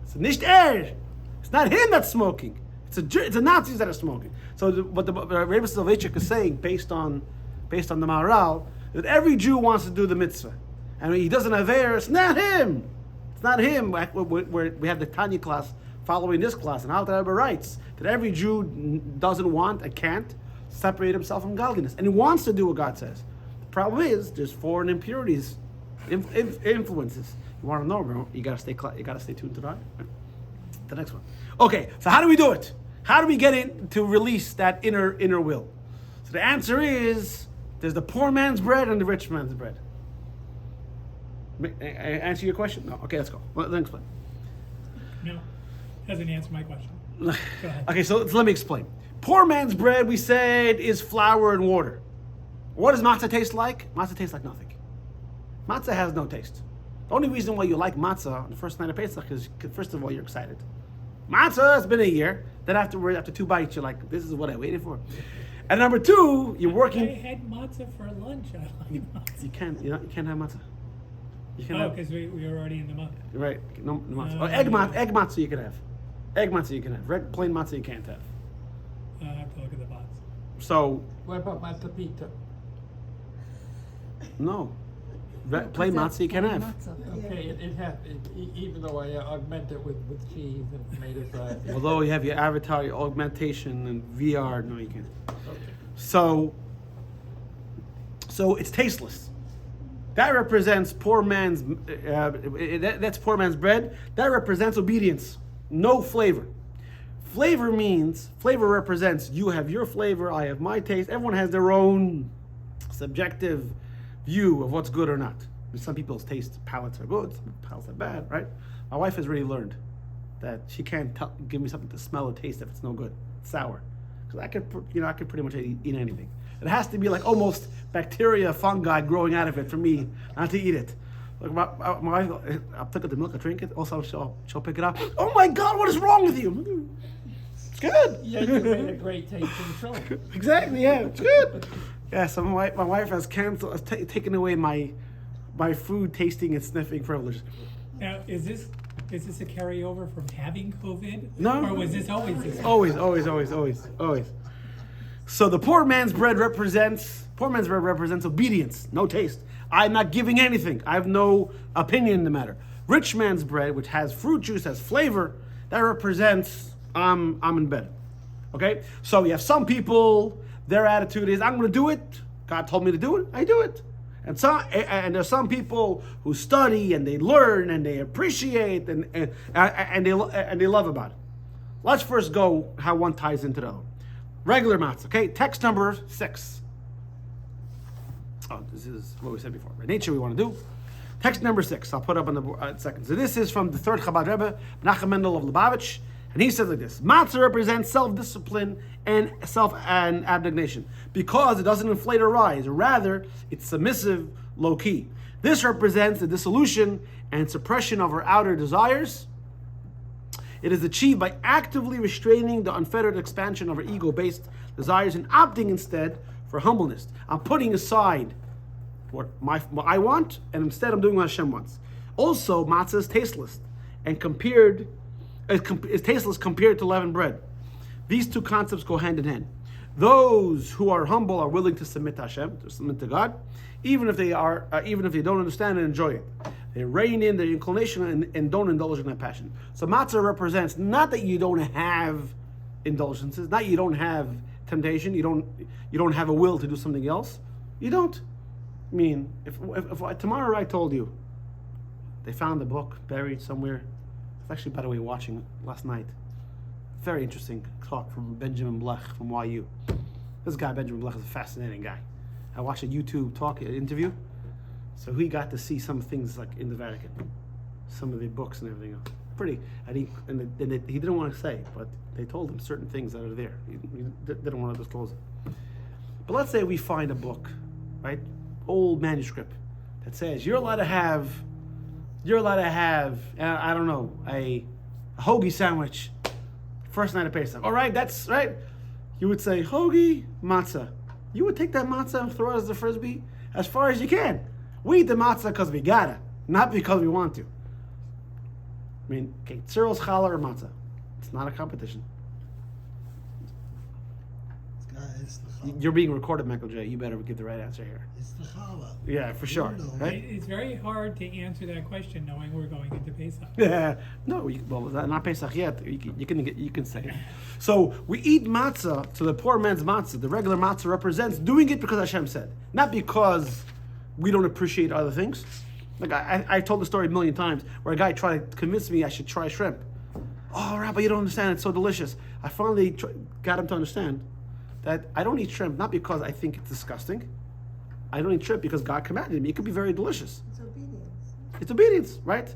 Speaker 1: it's nicht It's not him that's smoking. It's the Nazis that are smoking. So what the Rebbe Soloveitchik is saying, based on the Maharal, that every Jew wants to do the mitzvah, and when he doesn't have air, it's not him. It's not him. We have the Tanya class following this class, and Alter Rebbe writes that every Jew doesn't want and can't separate himself from godliness, and he wants to do what God says. The problem is there's foreign impurities, influences. You want to know, bro? You gotta stay tuned to that. The next one. Okay, so how do we do it? How do we get in to release that inner will? So the answer is there's the poor man's bread and the rich man's bread. Answer your question? No. Okay, let's go. Let me explain.
Speaker 3: No, hasn't answered my question. Go ahead.
Speaker 1: Okay, so let me explain. Poor man's bread, we said, is flour and water. What does matzah taste like? Matzah tastes like nothing. Matzah has no taste. The only reason why you like matzah on the first night of Pesach is, first of all, you're excited. Matzah, it's been a year. Then afterward, after 2 bites, you're like, this is what I waited for. And number 2, you're
Speaker 3: I
Speaker 1: working.
Speaker 3: had matzah for lunch. I like matzah.
Speaker 1: You can't have matzah. You can
Speaker 3: Oh,
Speaker 1: have,
Speaker 3: because we were already in the month.
Speaker 1: right? No matzah.
Speaker 3: Yeah.
Speaker 1: Egg matzah you can have. Egg matzah you can have. Plain matzah you can't have.
Speaker 3: I have to look at the box.
Speaker 1: So
Speaker 2: What about matzah pita?
Speaker 1: no. Plain matzah you can have.
Speaker 2: Okay, even though I augment it with cheese and tomato sauce.
Speaker 1: Although you have your avatar, your augmentation, and VR, no, you can't.
Speaker 2: Okay.
Speaker 1: So it's tasteless. That represents poor man's. That's poor man's bread. That represents obedience. No flavor. Flavor represents you have your flavor, I have my taste. Everyone has their own subjective view of what's good or not. Some people's taste palates are good, some palates are bad, right? My wife has really learned that she can't give me something to smell or taste if it's no good, it's sour, because I could pretty much eat anything. It has to be like almost bacteria, fungi growing out of it for me not to eat it. Like my wife, I'll pick up the milk, I drink it. Also, she'll pick it up. Oh my God, what is wrong with you? It's good.
Speaker 2: Yeah, you made a great tasting show.
Speaker 1: Exactly. Yeah, it's good. Yeah. So my wife has taken away my food tasting and sniffing privilege.
Speaker 3: Now, is this a carryover from having COVID?
Speaker 1: No.
Speaker 3: Or was this always this?
Speaker 1: Always. So the poor man's bread represents obedience, no taste. I'm not giving anything. I have no opinion in the matter. Rich man's bread, which has fruit juice, has flavor, that represents I'm in bed. Okay? So you have some people, their attitude is, I'm going to do it. God told me to do it. I do it. And there's some people who study and they learn and they appreciate and they love about it. Let's first go how one ties into the other. Regular matzah. Okay? Text number 6. Oh, this is what we said before. By nature, we want to do. Text number 6. I'll put up on the second. So this is from the third Chabad Rebbe, Menachem Mendel of Lubavitch, and he says like this: Matzah represents self-discipline and abnegation because it doesn't inflate or rise. Rather, it's submissive, low-key. This represents the dissolution and suppression of our outer desires. It is achieved by actively restraining the unfettered expansion of our ego-based desires and opting instead for humbleness. I'm putting aside what I want, and instead I'm doing what Hashem wants. Also, matzah is tasteless and is tasteless compared to leavened bread. These two concepts go hand in hand. Those who are humble are willing to submit to Hashem, to submit to God, even if they don't understand and enjoy it. They rein in their inclination and don't indulge in that passion. So matzah represents not that you don't have indulgences, not you don't have temptation, you don't have a will to do something else. You don't. I mean, if tomorrow I told you they found the book buried somewhere. I was actually, by the way, watching last night. Very interesting talk from Benjamin Blech from YU. This guy, Benjamin Blech, is a fascinating guy. I watched a YouTube interview. So he got to see some things like in the Vatican, some of the books and everything else. Pretty, and he didn't want to say, but they told him certain things that are there. He didn't want to disclose it. But let's say we find a book, right, old manuscript that says you're allowed to have, I don't know, a hoagie sandwich, first night of Pesach. All right, that's right. You would say hoagie matzah. You would take that matzah and throw it as a frisbee as far as you can. We eat the matzah because we gotta, not because we want to. I mean, okay, Cyril's challah or matzah. It's not a competition.
Speaker 4: It's the challah.
Speaker 1: You're being recorded, Michael J. You better give the right answer here.
Speaker 4: It's the challah.
Speaker 1: Yeah, for sure.
Speaker 4: You know.
Speaker 1: Right?
Speaker 3: It's very hard to answer that question knowing we're going into Pesach.
Speaker 1: Yeah. No, not Pesach yet. You can say it. So we eat matzah to the poor man's matzah. The regular matzah represents doing it because Hashem said, not because we don't appreciate other things. Like I told the story a million times where a guy tried to convince me I should try shrimp. Oh, Rabbi, you don't understand. It's so delicious. I finally got him to understand that I don't eat shrimp not because I think it's disgusting. I don't eat shrimp because God commanded me. It could be very delicious.
Speaker 4: It's obedience.
Speaker 1: It's obedience, right?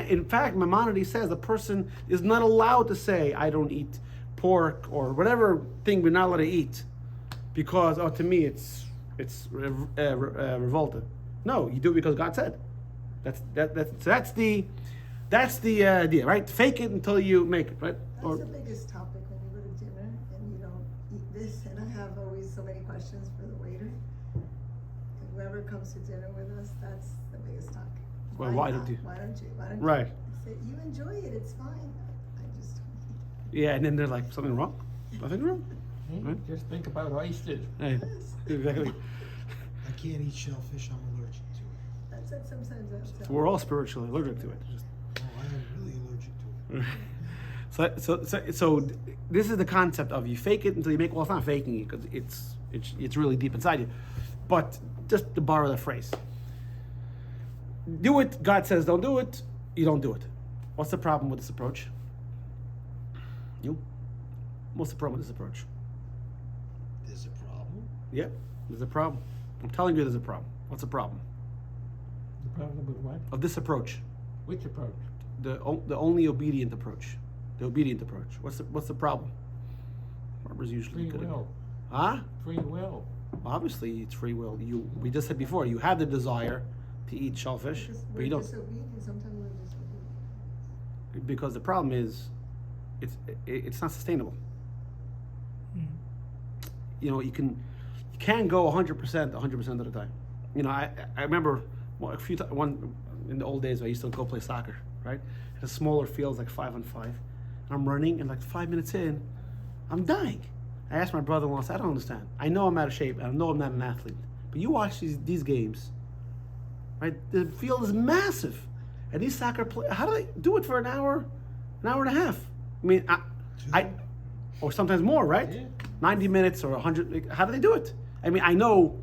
Speaker 1: In fact, Maimonides says the person is not allowed to say, I don't eat pork or whatever thing we're not allowed to eat because, to me, it's revolted. No, you do it because God said. That's the idea, right? Fake it until you make it, right?
Speaker 6: That's the biggest topic when you go to dinner and you don't eat this. And I have always so many questions for the waiter. And whoever comes to dinner with us, that's the biggest topic.
Speaker 1: Well, why don't you?
Speaker 6: Why don't you?
Speaker 1: Right.
Speaker 6: I say, you enjoy it, it's fine. I just don't eat
Speaker 1: Yeah, and then they're like, something wrong? Nothing wrong? Right?
Speaker 2: Just think about oysters.
Speaker 1: Hey, exactly.
Speaker 4: I can't eat shellfish. I'm allergic to it.
Speaker 6: That's sometimes I'll tell.
Speaker 1: We're all spiritually allergic to it.
Speaker 4: Oh, I am really allergic to it.
Speaker 1: So this is the concept of you fake it until you make. Well, it's not faking it because it's really deep inside you. But just to borrow the phrase, do it. God says don't do it. You don't do it. What's the problem with this approach? What's the problem with this approach?
Speaker 4: There's a problem?
Speaker 1: Yeah, there's a problem. I'm telling you, there's a problem. What's the problem
Speaker 2: The problem with what?
Speaker 1: of this approach?
Speaker 2: Which approach?
Speaker 1: The only obedient approach. The obedient approach. What's the problem? Barbara's usually
Speaker 2: Free
Speaker 1: good
Speaker 2: will.
Speaker 1: at it. Huh?
Speaker 2: Free will.
Speaker 1: Obviously, it's free will. We just said before, you have the desire to eat shellfish,
Speaker 6: Because
Speaker 1: but
Speaker 6: we're
Speaker 1: you don't,
Speaker 6: disobedient, sometimes we're disobedient.
Speaker 1: because the problem is, it's not sustainable. You know, you can go 100% of the time. You know, I remember one in the old days I used to go play soccer, right? In smaller fields like 5-on-5, and I'm running, and like 5 minutes in, I'm dying. I asked my brother-in-law, I said, I don't understand. I know I'm out of shape, and I know I'm not an athlete, but you watch these games, right? The field is massive, and these soccer players, how do they do it for an hour and a half? I mean, or sometimes more, right?
Speaker 2: Yeah.
Speaker 1: 90 minutes or 100. How do they do it? I mean, I know,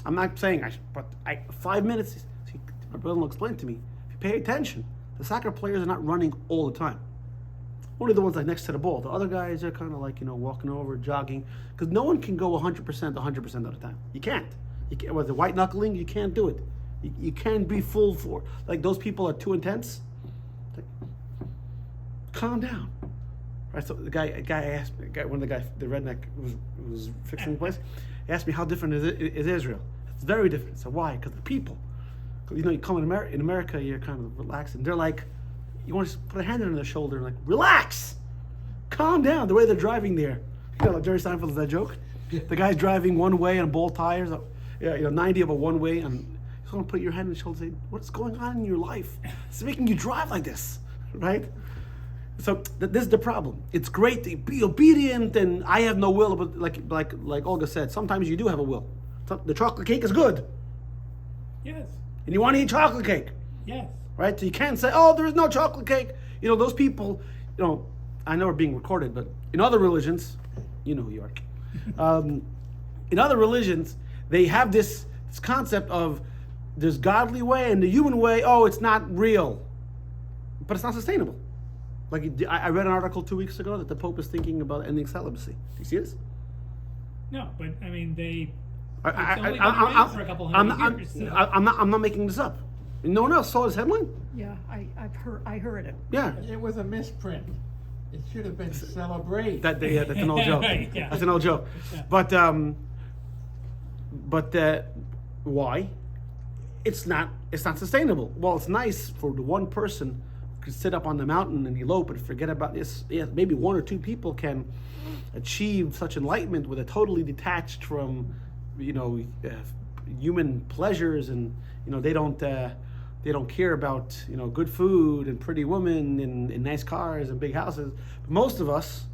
Speaker 1: I'm not saying but 5 minutes. See, my brother-in-law explained to me. If you pay attention, the soccer players are not running all the time. Only the ones like next to the ball. The other guys are kind of like, walking over, jogging, because no one can go 100% of the time. You can't. With the white knuckling, you can't do it. You can't be full for like those people are too intense. Like, calm down. Right, so the guy asked me, the redneck was fixing the place. He asked me how different is Israel. It's very different. So why? Because the people. 'Cause, you come in America, you're kind of relaxed, and they're like, you want to just put a hand on their shoulder and like, relax, calm down. The way they're driving there, like Jerry Seinfeld's that joke. The guy's driving one way on both tires, 90 of a one way, and you want to put your hand on the shoulder and say, what's going on in your life? It's making you drive like this, right? So this is the problem. It's great to be obedient, and I have no will, but like Olga said, sometimes you do have a will. The chocolate cake is good,
Speaker 3: Yes,
Speaker 1: and you want to eat chocolate cake,
Speaker 3: yes.
Speaker 1: right? So you can't say, "Oh, there is no chocolate cake." Those people. I know we're being recorded, but in other religions, you know who you are. In other religions, they have this concept of there's godly way and the human way. Oh, it's not real, but it's not sustainable. Like I read an article 2 weeks ago that the Pope is thinking about ending celibacy. Do you see this?
Speaker 3: No, but I mean, it's only
Speaker 1: I'm
Speaker 3: been around for a couple hundred years. So.
Speaker 1: I'm not making this up. No one else saw this headline?
Speaker 5: Yeah, I heard it.
Speaker 1: Yeah.
Speaker 2: It was a misprint. It should have been celebrate.
Speaker 1: That's an old joke.
Speaker 3: Yeah.
Speaker 1: That's an old joke.
Speaker 3: Yeah.
Speaker 1: But why? It's not sustainable. Well, it's nice for the one person who can sit up on the mountain and elope and forget about this. Yeah, maybe one or two people can achieve such enlightenment with a totally detached from, human pleasures, and they don't care about good food and pretty women and nice cars and big houses. But most of us,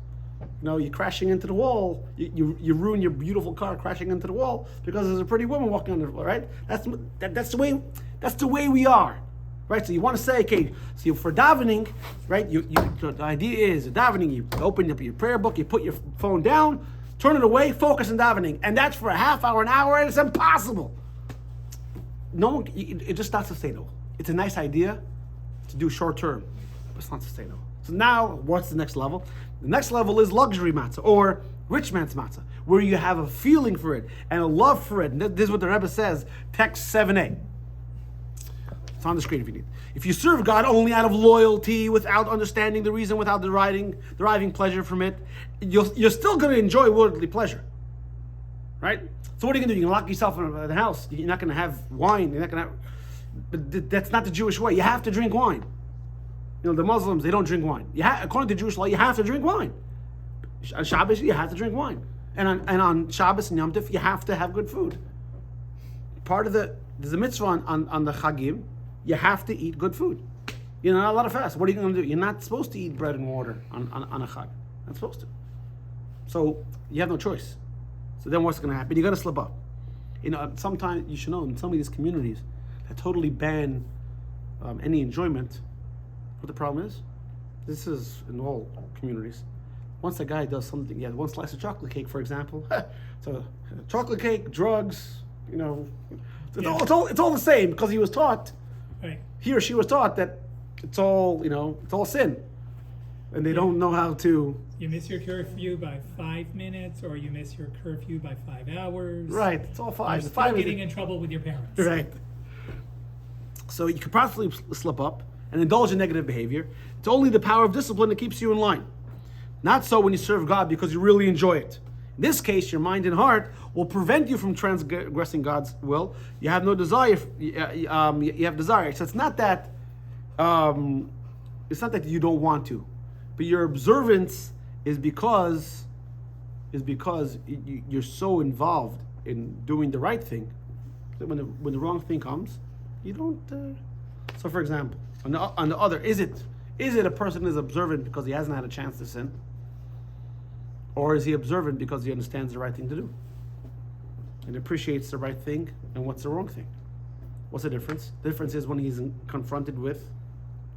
Speaker 1: you're crashing into the wall. You ruin your beautiful car crashing into the wall because there's a pretty woman walking on the floor, right? That's the way we are, right? So you want to say, okay, so for davening, right? The idea is davening. You open up your prayer book, you put your phone down, turn it away, focus on davening, and that's for a half hour, an hour, and it's impossible. It's just not sustainable. It's a nice idea to do short term, but it's not sustainable. So now, what's the next level? The next level is luxury matzah, or rich man's matzah, where you have a feeling for it and a love for it. And this is what the Rebbe says, text 7a. It's on the screen if you need. If you serve God only out of loyalty, without understanding the reason, without deriving pleasure from it, you're still going to enjoy worldly pleasure, right? So what are you going to do? You're going to lock yourself in the house. You're not going to have wine. You're not going to have... But that's not the Jewish way. You have to drink wine. The Muslims, they don't drink wine. According to Jewish law, you have to drink wine. On Shabbos, you have to drink wine. And on Shabbos and Yom Tov, you have to have good food. There's a mitzvah on the Chagim, you have to eat good food. You're not allowed to fast. What are you going to do? You're not supposed to eat bread and water on a Chag. You're not supposed to. So you have no choice. So then what's going to happen? You're going to slip up. Sometimes you should know in some of these communities totally ban any enjoyment, what the problem is? This is in all communities. Once a guy does something, one slice of chocolate cake, for example, so chocolate cake, drugs, it's all the same because he was taught,
Speaker 3: Right.
Speaker 1: he or she was taught that it's all sin, and they don't know how to.
Speaker 3: You miss your curfew by 5 minutes, or you miss your curfew by 5 hours.
Speaker 1: Right, it's all
Speaker 3: You're
Speaker 1: five.
Speaker 3: still
Speaker 1: Five is
Speaker 3: getting in trouble with your parents.
Speaker 1: right. So you could possibly slip up and indulge in negative behavior. It's only the power of discipline that keeps you in line. Not so when you serve God because you really enjoy it. In this case, your mind and heart will prevent you from transgressing God's will. You have no desire. You have desire. So it's not that. It's not that you don't want to, but your observance is because you're so involved in doing the right thing that when the wrong thing comes, you don't. So, for example, on the other, is it a person is observant because he hasn't had a chance to sin? Or is he observant because he understands the right thing to do and appreciates the right thing and what's the wrong thing? What's the difference? The difference is when he's confronted with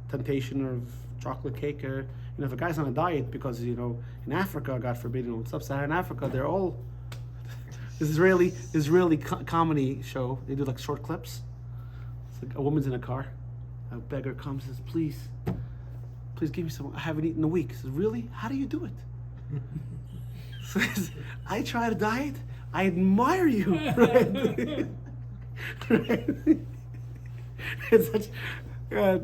Speaker 1: temptation of chocolate cake, or if a guy's on a diet because in Africa, God forbid, sub-Saharan Africa, they're all this Israeli comedy show. They do like short clips. It's like a woman's in a car, a beggar comes and says, please give me some. I haven't eaten in a week. Says, really? How do you do it? Says, I try to diet. I admire you. Right? Right? It's such. They're a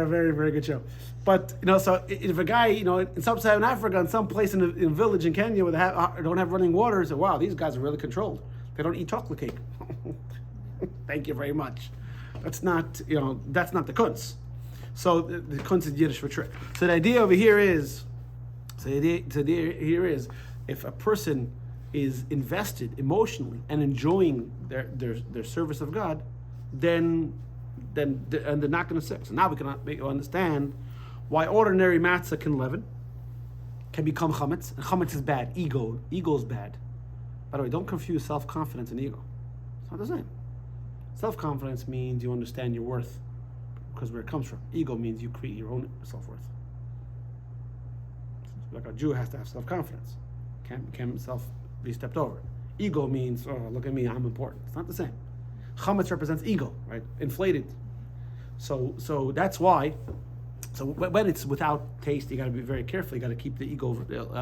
Speaker 1: very, very good show. But so if a guy in sub-Saharan Africa, in some place in a village in Kenya where they don't have running water, say, wow, these guys are really controlled. They don't eat chocolate cake. Thank you very much. That's not the kunz. So the kunz is Yiddish for trick. So the idea over here is, if a person is invested emotionally and enjoying their service of God, then and they're not going to sin. So now we can understand why ordinary matzah can leaven, can become chametz, and chametz is bad. Ego is bad. By the way, don't confuse self-confidence and ego. It's not the same. Self-confidence means you understand your worth because where it comes from. Ego means you create your own self-worth. Like a Jew has to have self-confidence. Can't himself be stepped over. Ego means, oh, look at me, I'm important. It's not the same. Chametz represents ego, right? Inflated. So that's why. So when it's without taste, you got to be very careful. You got to keep the ego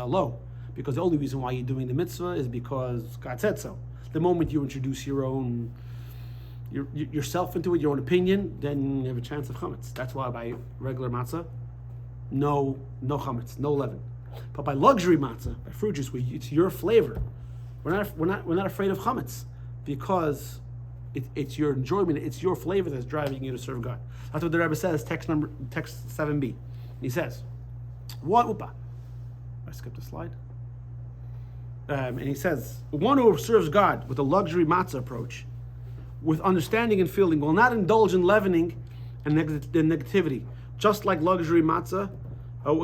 Speaker 1: low, because the only reason why you're doing the mitzvah is because God said so. The moment you introduce your own, yourself into it, your own opinion, then you have a chance of chametz. That's why by regular matzah, no chametz, no leaven. But by luxury matzah, by fruit juice, it's your flavor. We're not afraid of chametz because it's your enjoyment, it's your flavor that's driving you to serve God. That's what the Rebbe says, text 7b. He says, I skipped a slide. And he says, one who serves God with a luxury matzah approach, with understanding and feeling, will not indulge in leavening and negativity, just like luxury matzah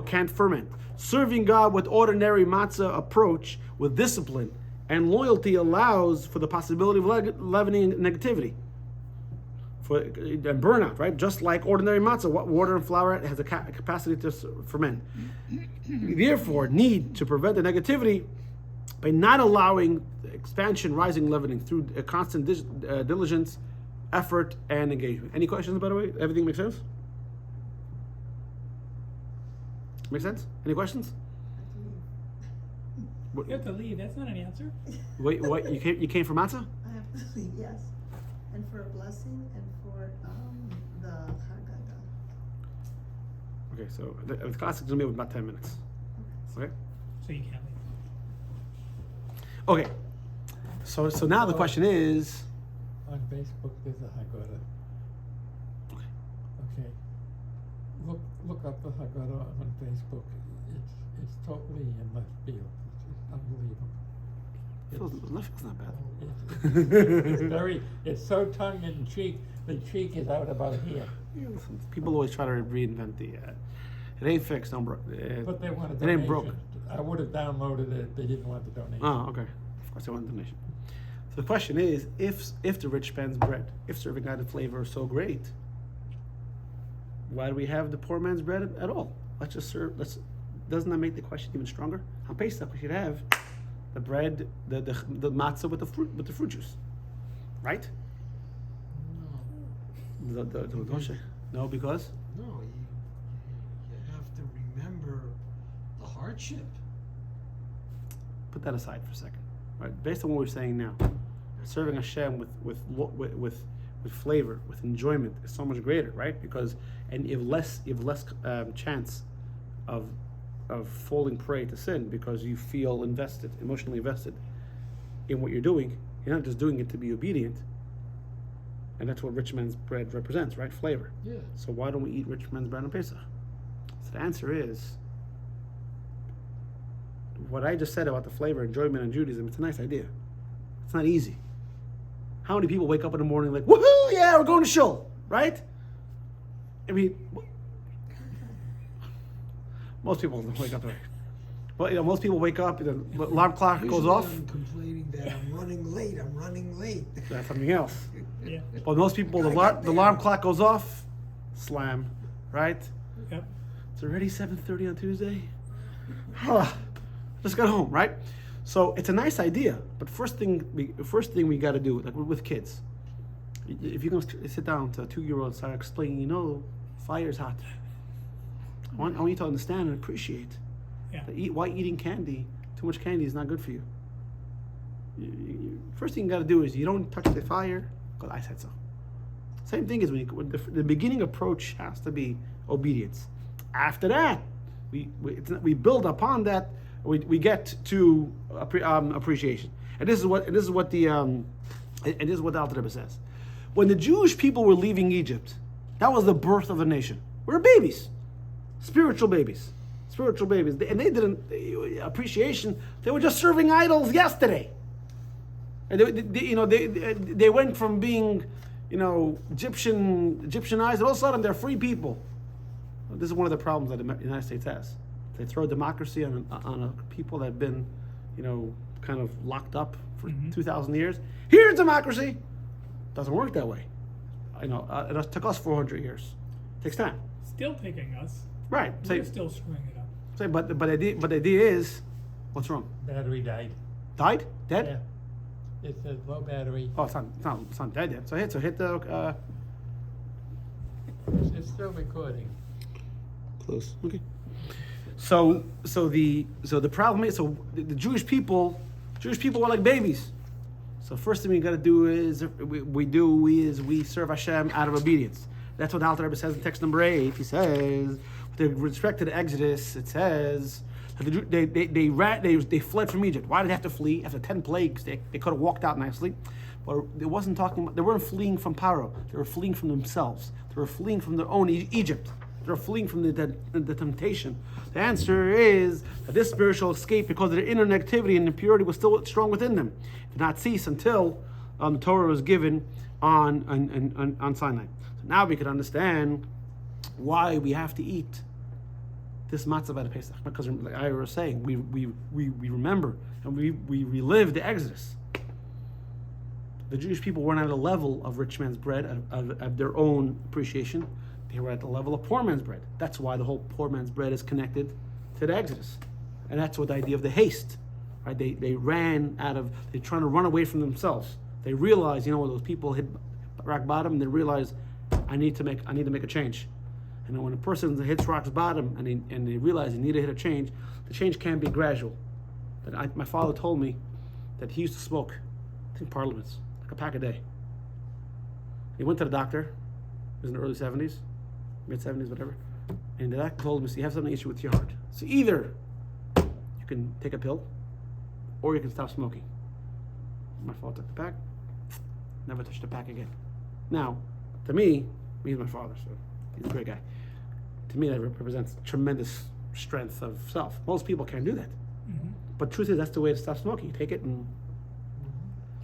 Speaker 1: can't ferment. Serving God with ordinary matzah approach, with discipline and loyalty, allows for the possibility of leavening and negativity and burnout, right? Just like ordinary matzah, water and flour has a capacity to ferment. Therefore, need to prevent the negativity by not allowing expansion, rising, leavening through a constant diligence, effort, and engagement. Any questions, by the way? Everything makes sense? Make sense? Any questions?
Speaker 3: You have to leave. That's not an answer.
Speaker 1: Wait, what? You came for matzah?
Speaker 6: I have to leave, yes. And for a blessing and for the Haggadah.
Speaker 1: Okay, so the class is going to be about 10 minutes. Okay?
Speaker 3: So you can't leave.
Speaker 1: Okay. So now the question is...
Speaker 2: On Facebook, there's a Haggadah.
Speaker 1: Okay.
Speaker 2: Okay. Look up the Haggadah on Facebook. It's totally in left field. It's unbelievable.
Speaker 1: Left is not bad.
Speaker 2: It's so tongue in cheek. The cheek is out about here.
Speaker 1: Yeah, listen, people always try to reinvent the... it ain't fixed, don't broke.
Speaker 2: But they want a
Speaker 1: It
Speaker 2: donation.
Speaker 1: ain't broke.
Speaker 2: I would have downloaded it if they didn't want the donation.
Speaker 1: Oh, okay. Of course they want a donation. So the question is, if the rich man's bread, if serving out of flavor is so great, why do we have the poor man's bread at all? Let's just serve. Doesn't that make the question even stronger? On Pesach, we should have the bread, the matzah with the fruit juice, right?
Speaker 4: No.
Speaker 1: No, because
Speaker 4: No, you have to remember the hardship.
Speaker 1: put that aside for a second. Right? Based on what we're saying now, serving Hashem with flavor, with enjoyment is so much greater, right? Because you have less chance of falling prey to sin because you feel emotionally invested in what you're doing. You're not just doing it to be obedient, and that's what rich man's bread represents, right? Flavor.
Speaker 4: Yeah.
Speaker 1: So why don't we eat rich man's bread on Pesach? So the answer is, what I just said about the flavor, enjoyment, and Judaism, it's a nice idea. It's not easy. How many people wake up in the morning like, woohoo, yeah, we're going to shul, right? I mean, most people don't wake up right. But most people wake up, the alarm clock goes
Speaker 4: Usually
Speaker 1: off.
Speaker 4: I'm complaining that I'm running late.
Speaker 1: That's something else.
Speaker 3: Yeah.
Speaker 1: But most people, the alarm clock goes off, slam, right?
Speaker 3: Yep.
Speaker 1: It's already 7:30 on Tuesday. Just got home, right? So it's a nice idea, but first thing we got to do, like with kids, if you're gonna sit down to a 2-year-old and start explaining, fire's hot. I want you to understand and appreciate
Speaker 3: Yeah.
Speaker 1: that why eating too much candy is not good for you. First thing you got to do is you don't touch the fire because I said so. Same thing is when the beginning approach has to be obedience. After that, we build upon that. We get to appreciation, and this is what the Alter Rebbe says. When the Jewish people were leaving Egypt, that was the birth of a nation. We were babies, spiritual babies, and they didn't appreciation. They were just serving idols yesterday, and they went from being Egyptianized, and all of a sudden they're free people. This is one of the problems that the United States has. They throw democracy on a people that have been, kind of locked up for 2,000 years. Here's democracy. Doesn't work that way. It took us 400 years. It takes time.
Speaker 3: Still taking us.
Speaker 1: Right.
Speaker 3: We're still screwing it up.
Speaker 1: But the idea is, what's wrong?
Speaker 2: Battery died.
Speaker 1: Died? Dead?
Speaker 2: Yeah. It says low battery.
Speaker 1: Oh, it's not dead yet. So hit the.
Speaker 2: It's still recording.
Speaker 1: Close. Okay. So the problem is, the Jewish people were like babies. So first thing we got to do is we serve Hashem out of obedience. That's what Alter Rebbe says in text number 8. He says, with respect to the Exodus, it says they fled from Egypt. Why did they have to flee? After 10 plagues, they could have walked out nicely. But they weren't fleeing from Paro. They were fleeing from themselves. They were fleeing from their own Egypt. They're fleeing from the temptation. The answer is that this spiritual escape, because their inner negativity and impurity was still strong within them, did not cease until the Torah was given on Sinai. So now we can understand why we have to eat this matzah by the Pesach, because like I was saying, we remember and we relive the Exodus. The Jewish people weren't at a level of rich man's bread, of their own appreciation. They were at the level of poor man's bread. That's why the whole poor man's bread is connected to the Exodus. And that's what the idea of the haste. Right? They're trying to run away from themselves. They realize, those people hit rock bottom, and they realize, I need to make a change. And then when a person hits rock bottom and they realize they need to hit a change, the change can be gradual. My father told me that he used to smoke, I think Parliaments, like a pack a day. He went to the doctor. It was in the early 70s. Mid-70s, whatever. And the doctor told him, you have something issue with your heart. So either you can take a pill or you can stop smoking. My father took the pack, never touched the pack again. Now, to me, he's my father, so he's a great guy. To me, that represents tremendous strength of self. Most people can't do that.
Speaker 3: Mm-hmm.
Speaker 1: But truth is, that's the way to stop smoking. You take it, and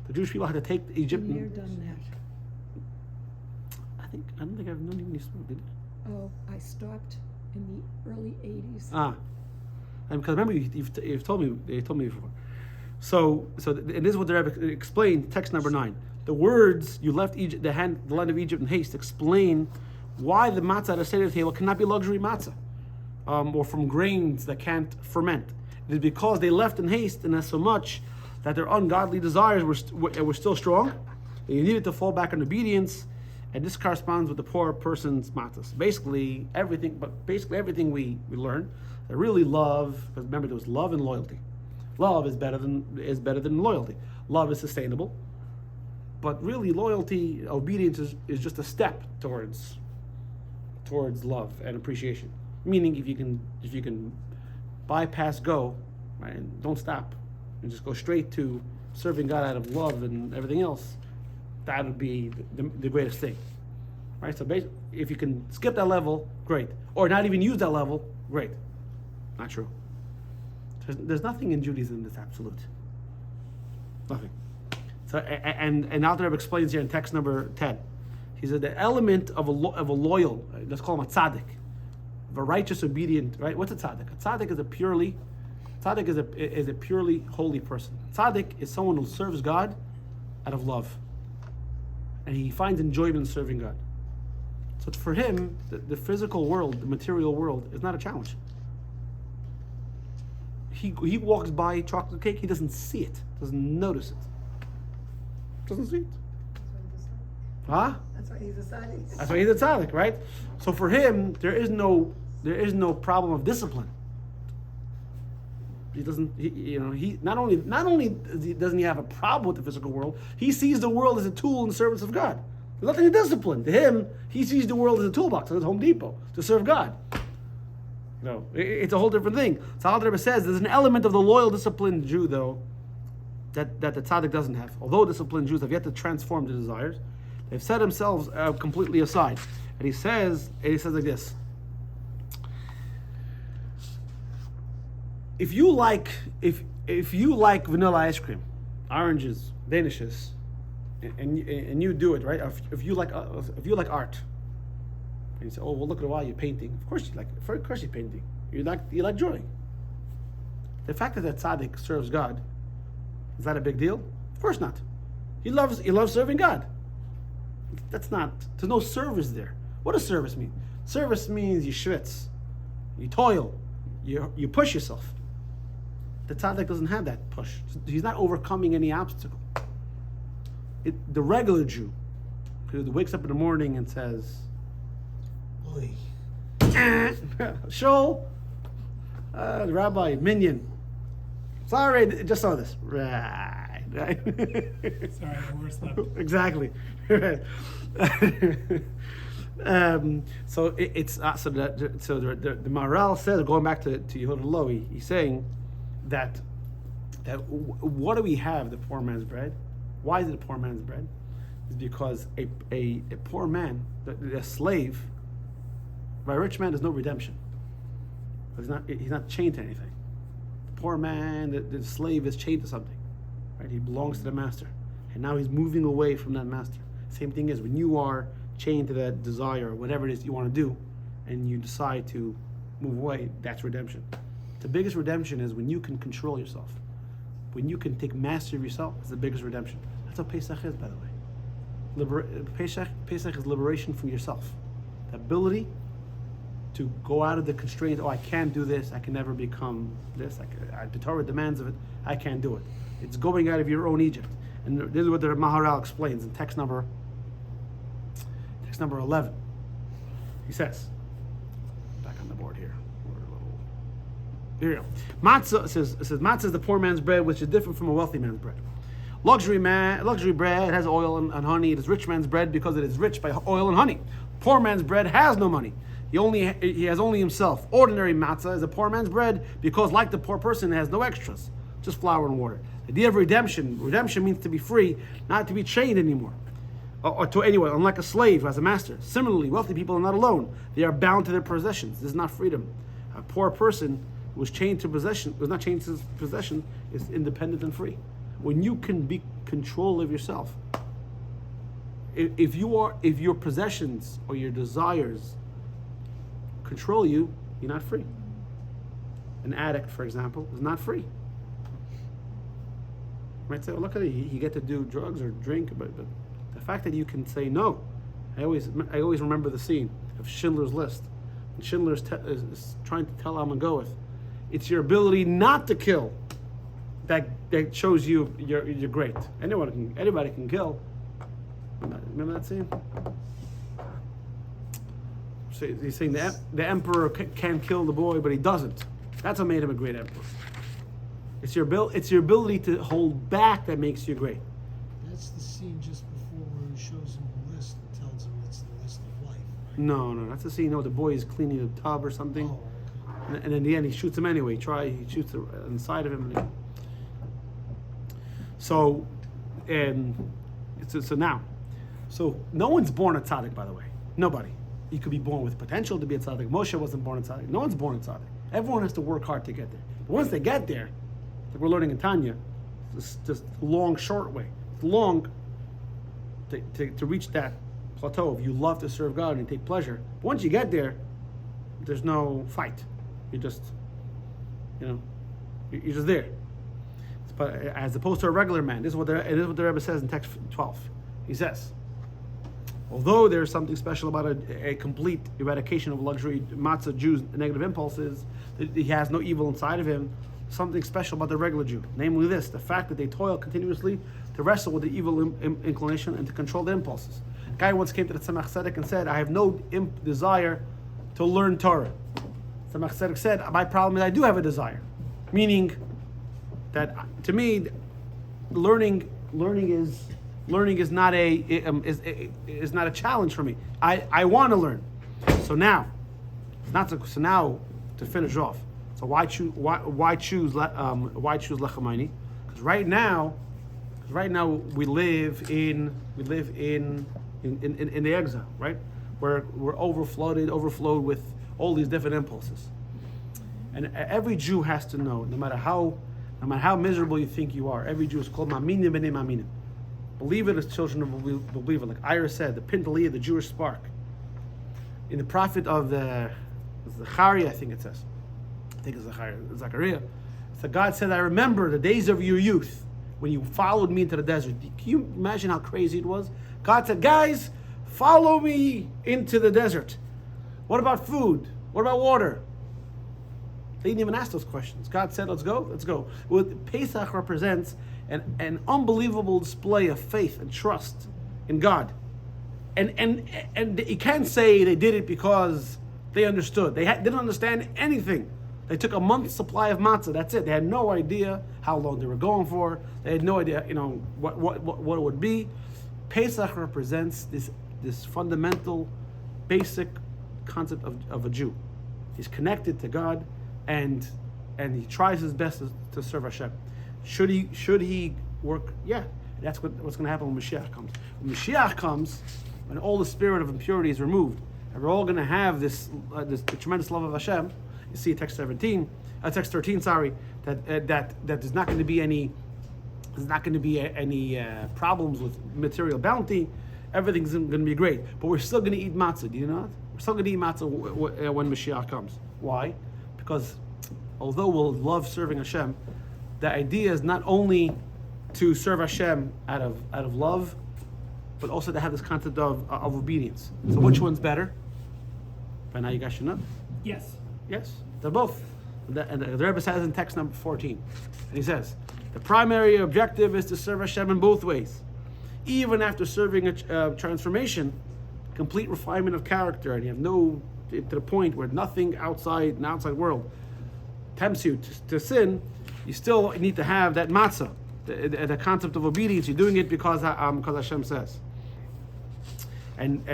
Speaker 1: the Jewish people had to take the Egyptian.
Speaker 5: You've done that.
Speaker 1: I don't think I've known even you smoke, did I?
Speaker 5: Oh, I stopped in the early 80s.
Speaker 1: Because remember, you've told me before. And this is what the Rebbe explained, text number 9. The words, you left Egypt, the land of Egypt in haste, explain why the matzah at a Seder table cannot be luxury matzah, or from grains that can't ferment. It is because they left in haste, and as so much that their ungodly desires were still strong, and you needed to fall back in obedience, and this corresponds with the poor person's matzahs. Basically everything we learn, that really love, because remember there was love and loyalty. Love is better than loyalty. Love is sustainable, but really loyalty, obedience is just a step towards love and appreciation. Meaning, if you can bypass go, right, and don't stop, and just go straight to serving God out of love and everything else, that would be the greatest thing, right? So basically, if you can skip that level, great, or not even use that level, great. Not true. There's nothing in Judaism that's absolute. Nothing. So and Alter Rebbe explains here in text number 10. He said the element of a loyal, let's call him a tzaddik, of a righteous, obedient, right? What's a tzaddik? A tzaddik is a purely holy person. Tzaddik is someone who serves God out of love, and he finds enjoyment in serving God. So for him, the physical world, the material world, is not a challenge. He walks by chocolate cake, he doesn't see it, doesn't notice it. Doesn't see it. Huh?
Speaker 6: That's why he's a tzaddik.
Speaker 1: That's why he's a tzaddik, right? So for him, there is no problem of discipline. He doesn't. He not only doesn't he have a problem with the physical world, he sees the world as a tool in the service of God. There's nothing to discipline. To him, he sees the world as a toolbox at Home Depot to serve God. No, it's a whole different thing. So Alter Rebbe says there's an element of the loyal, disciplined Jew, though, that the tzaddik doesn't have. Although disciplined Jews have yet to transform their desires, they've set themselves completely aside. And he says like this: if you like vanilla ice cream, oranges, danishes, and you do it right, if you like art, and you say, oh well, look at why you're painting. Of course you're painting. You like drawing. The fact that tzaddik serves God, is that a big deal? Of course not. He loves serving God. There's no service there. What does service mean? Service means you schwitz, you toil, you push yourself. The tzaddik doesn't have that push. He's not overcoming any obstacle. The regular Jew, who wakes up in the morning and says,
Speaker 4: Oy.
Speaker 1: Shul, Rabbi, Minyan, sorry, just saw this. Right.
Speaker 3: Sorry, the worst level.
Speaker 1: Exactly. Right. So the Maharal says, going back to Yehuda Lowy, he's saying that what do we have? The poor man's bread. Why is it a poor man's bread? It's because a poor man, a slave, by a rich man, there's no redemption. He's not chained to anything. The poor man, the slave is chained to something, right? He belongs to the master, and now he's moving away from that master. Same thing is when you are chained to that desire, or whatever it is you want to do, and you decide to move away. That's redemption. The biggest redemption is when you can control yourself. When you can take mastery of yourself, it's the biggest redemption. That's what Pesach is, by the way. Pesach is liberation from yourself. The ability to go out of the constraint. Oh, I can't do this. I can never become this. The Torah demands of it. I can't do it. It's going out of your own Egypt. And this is what the Maharal explains in text number 11. He says, back on the board here. Here you go. Matzah says matzah is the poor man's bread, which is different from a wealthy man's bread. Luxury bread has oil and honey. It is rich man's bread because it is rich by oil and honey. Poor man's bread has no money. He has only himself. Ordinary matzah is a poor man's bread because, like the poor person, it has no extras, just flour and water. The idea of redemption means to be free, not to be chained anymore, or to anyone, unlike a slave who has a master. Similarly, wealthy people are not alone. They are bound to their possessions. This is not freedom. A poor person who is chained to possession, who is not chained to his possession, is independent and free. When you can be control of yourself, if your possessions or your desires control you, you're not free. An addict, for example, is not free. might say, well, look at it, you get to do drugs or drink, but the fact that you can say no. I always remember the scene of Schindler's List. And Schindler is trying to tell Amagoeth, it's your ability not to kill that shows you're great. Anybody can kill. Remember that scene? So he's saying the emperor can kill the boy, but he doesn't. That's what made him a great emperor. It's your ability to hold back that makes you great.
Speaker 4: That's the scene just before where he shows him the list and tells him it's the list of life, right?
Speaker 1: No, that's the scene. The boy is cleaning the tub or something,
Speaker 4: Oh, okay.
Speaker 1: and in the end he shoots him anyway. He shoots inside of him. So no one's born a tzaddik, by the way. Nobody. You could be born with potential to be a tzaddik. Moshe wasn't born a tzaddik. No one's born a tzaddik. Everyone has to work hard to get there. But once they get there, like we're learning in Tanya, it's just a long, short way. It's long to reach that plateau of you love to serve God and you take pleasure. But once you get there, there's no fight. You're just, you're just there. But as opposed to a regular man, this is what the Rebbe says in text 12. He says, although there's something special about a complete eradication of luxury matzah Jew's negative impulses, that he has no evil inside of him, something special about the regular Jew, namely this, the fact that they toil continuously to wrestle with the evil inclination and to control the impulses. A guy once came to the Tzemach Tzedek and said, I have no desire to learn Torah. Tzemach Tzedek said, my problem is I do have a desire. Meaning that to me, learning is not a challenge for me. I want to learn. So now to finish off. So why choose Lechamani? Because right now we live in the exile, right? We're overflowed with all these different impulses. And every Jew has to know, no matter how miserable you think you are, every Jew is called Maminim b'nei Maminim. Believe it as children of believer, like Ira said, the Pintaliyah, the Jewish spark. In the prophet of the Zechariah, I think it's Zechariah. So God said, I remember the days of your youth when you followed me into the desert. Can you imagine how crazy it was? God said, guys, follow me into the desert. What about food? What about water? They didn't even ask those questions. God said, let's go. What Pesach represents an unbelievable display of faith and trust in God. And you can't say they did it because they understood. They didn't understand anything. They took a month's supply of matzah. That's it. They had no idea how long they were going for. They had no idea, what it would be. Pesach represents this fundamental, basic concept of a Jew. He's connected to God, and he tries his best to serve Hashem. Should he work? Yeah, that's what's going to happen when Mashiach comes. When Mashiach comes, when all the spirit of impurity is removed, and we're all going to have this tremendous love of Hashem. You see, text 13, that there's not going to be any problems with material bounty. Everything's going to be great, but we're still going to eat matzah. Do you know that? We're still going to eat matzah when Mashiach comes. Why? Because although we'll love serving Hashem, the idea is not only to serve Hashem out of love, but also to have this concept of obedience. So which one's better? By now you guys should know.
Speaker 3: Yes.
Speaker 1: Yes, they're both. And the Rebbe says in text number 14, and he says, the primary objective is to serve Hashem in both ways. Even after serving a transformation, complete refinement of character, and you have to the point where nothing in the outside world tempts you to sin, you still need to have that matzah, the concept of obedience. You're doing it because Hashem says. And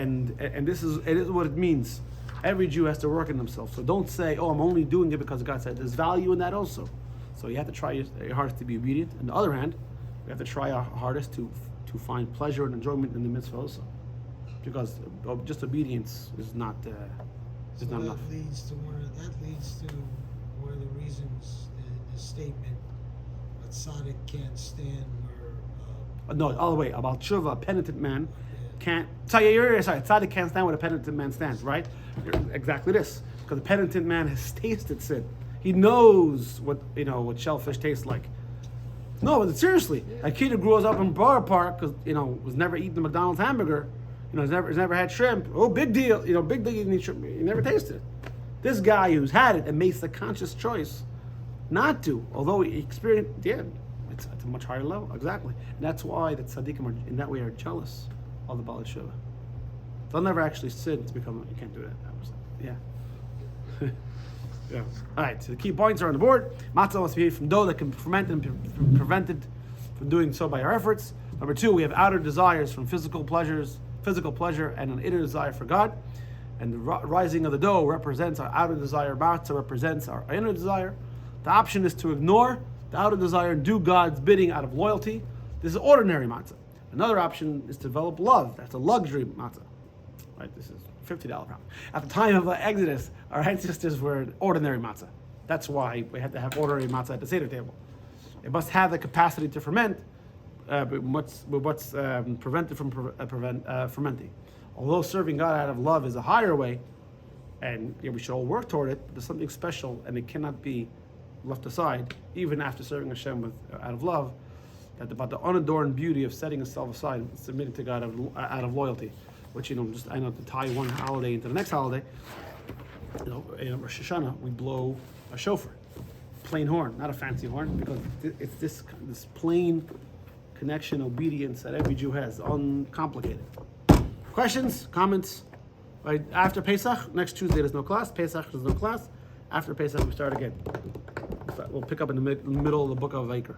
Speaker 1: this is what it means. Every Jew has to work in themselves. So don't say, I'm only doing it because God said. There's value in that also. So you have to try your hardest to be obedient. On the other hand, we have to try our hardest to find pleasure and enjoyment in the mitzvah also. Because just obedience is not enough.
Speaker 4: That leads to one of the reasons the statement that tzaddik can't stand where
Speaker 1: no, all the way about tshuva, a penitent man can't. Tzaddik can't stand where a penitent man stands, right? Exactly this, because the penitent man has tasted sin. He knows what shellfish tastes like. No, but seriously, a kid who grows up in Borough Park, because was never eating the McDonald's hamburger, has never had shrimp. Oh, big deal, big deal. You need shrimp. You never tasted it. This guy who's had it and makes the conscious choice not to, although he experienced, it's at a much higher level. Exactly, and that's why the tzaddikim in that way are jealous of the Baalei Teshuva. They'll never actually sin to become. You can't do that. Yeah. Yeah. All right. So the key points are on the board. Matzah must be made from dough that can be fermented and prevented from doing so by our efforts. Number 2, we have outer desires from physical pleasure, and an inner desire for God. And the rising of the dough represents our outer desire. Matzah represents our inner desire. The option is to ignore the outer desire and do God's bidding out of loyalty. This is ordinary matzah. Another option is to develop love. That's a luxury matzah. Right? This is $50 pound. At the time of the Exodus, our ancestors were ordinary matzah. That's why we had to have ordinary matzah at the Seder table. It must have the capacity to ferment, but what's prevented from fermenting. Although serving God out of love is a higher way, and we should all work toward it, there's something special, and it cannot be left aside, even after serving Hashem out of love, about the unadorned beauty of setting yourself aside and submitting to God out of loyalty. Which I know to tie one holiday into the next holiday. In Rosh Hashanah we blow a shofar, plain horn, not a fancy horn, because it's this plain connection, obedience that every Jew has, uncomplicated. Questions, comments? Right after Pesach, next Tuesday there's no class. Pesach there's no class. After Pesach we start again. We'll pick up in the middle of the book of Vayikra.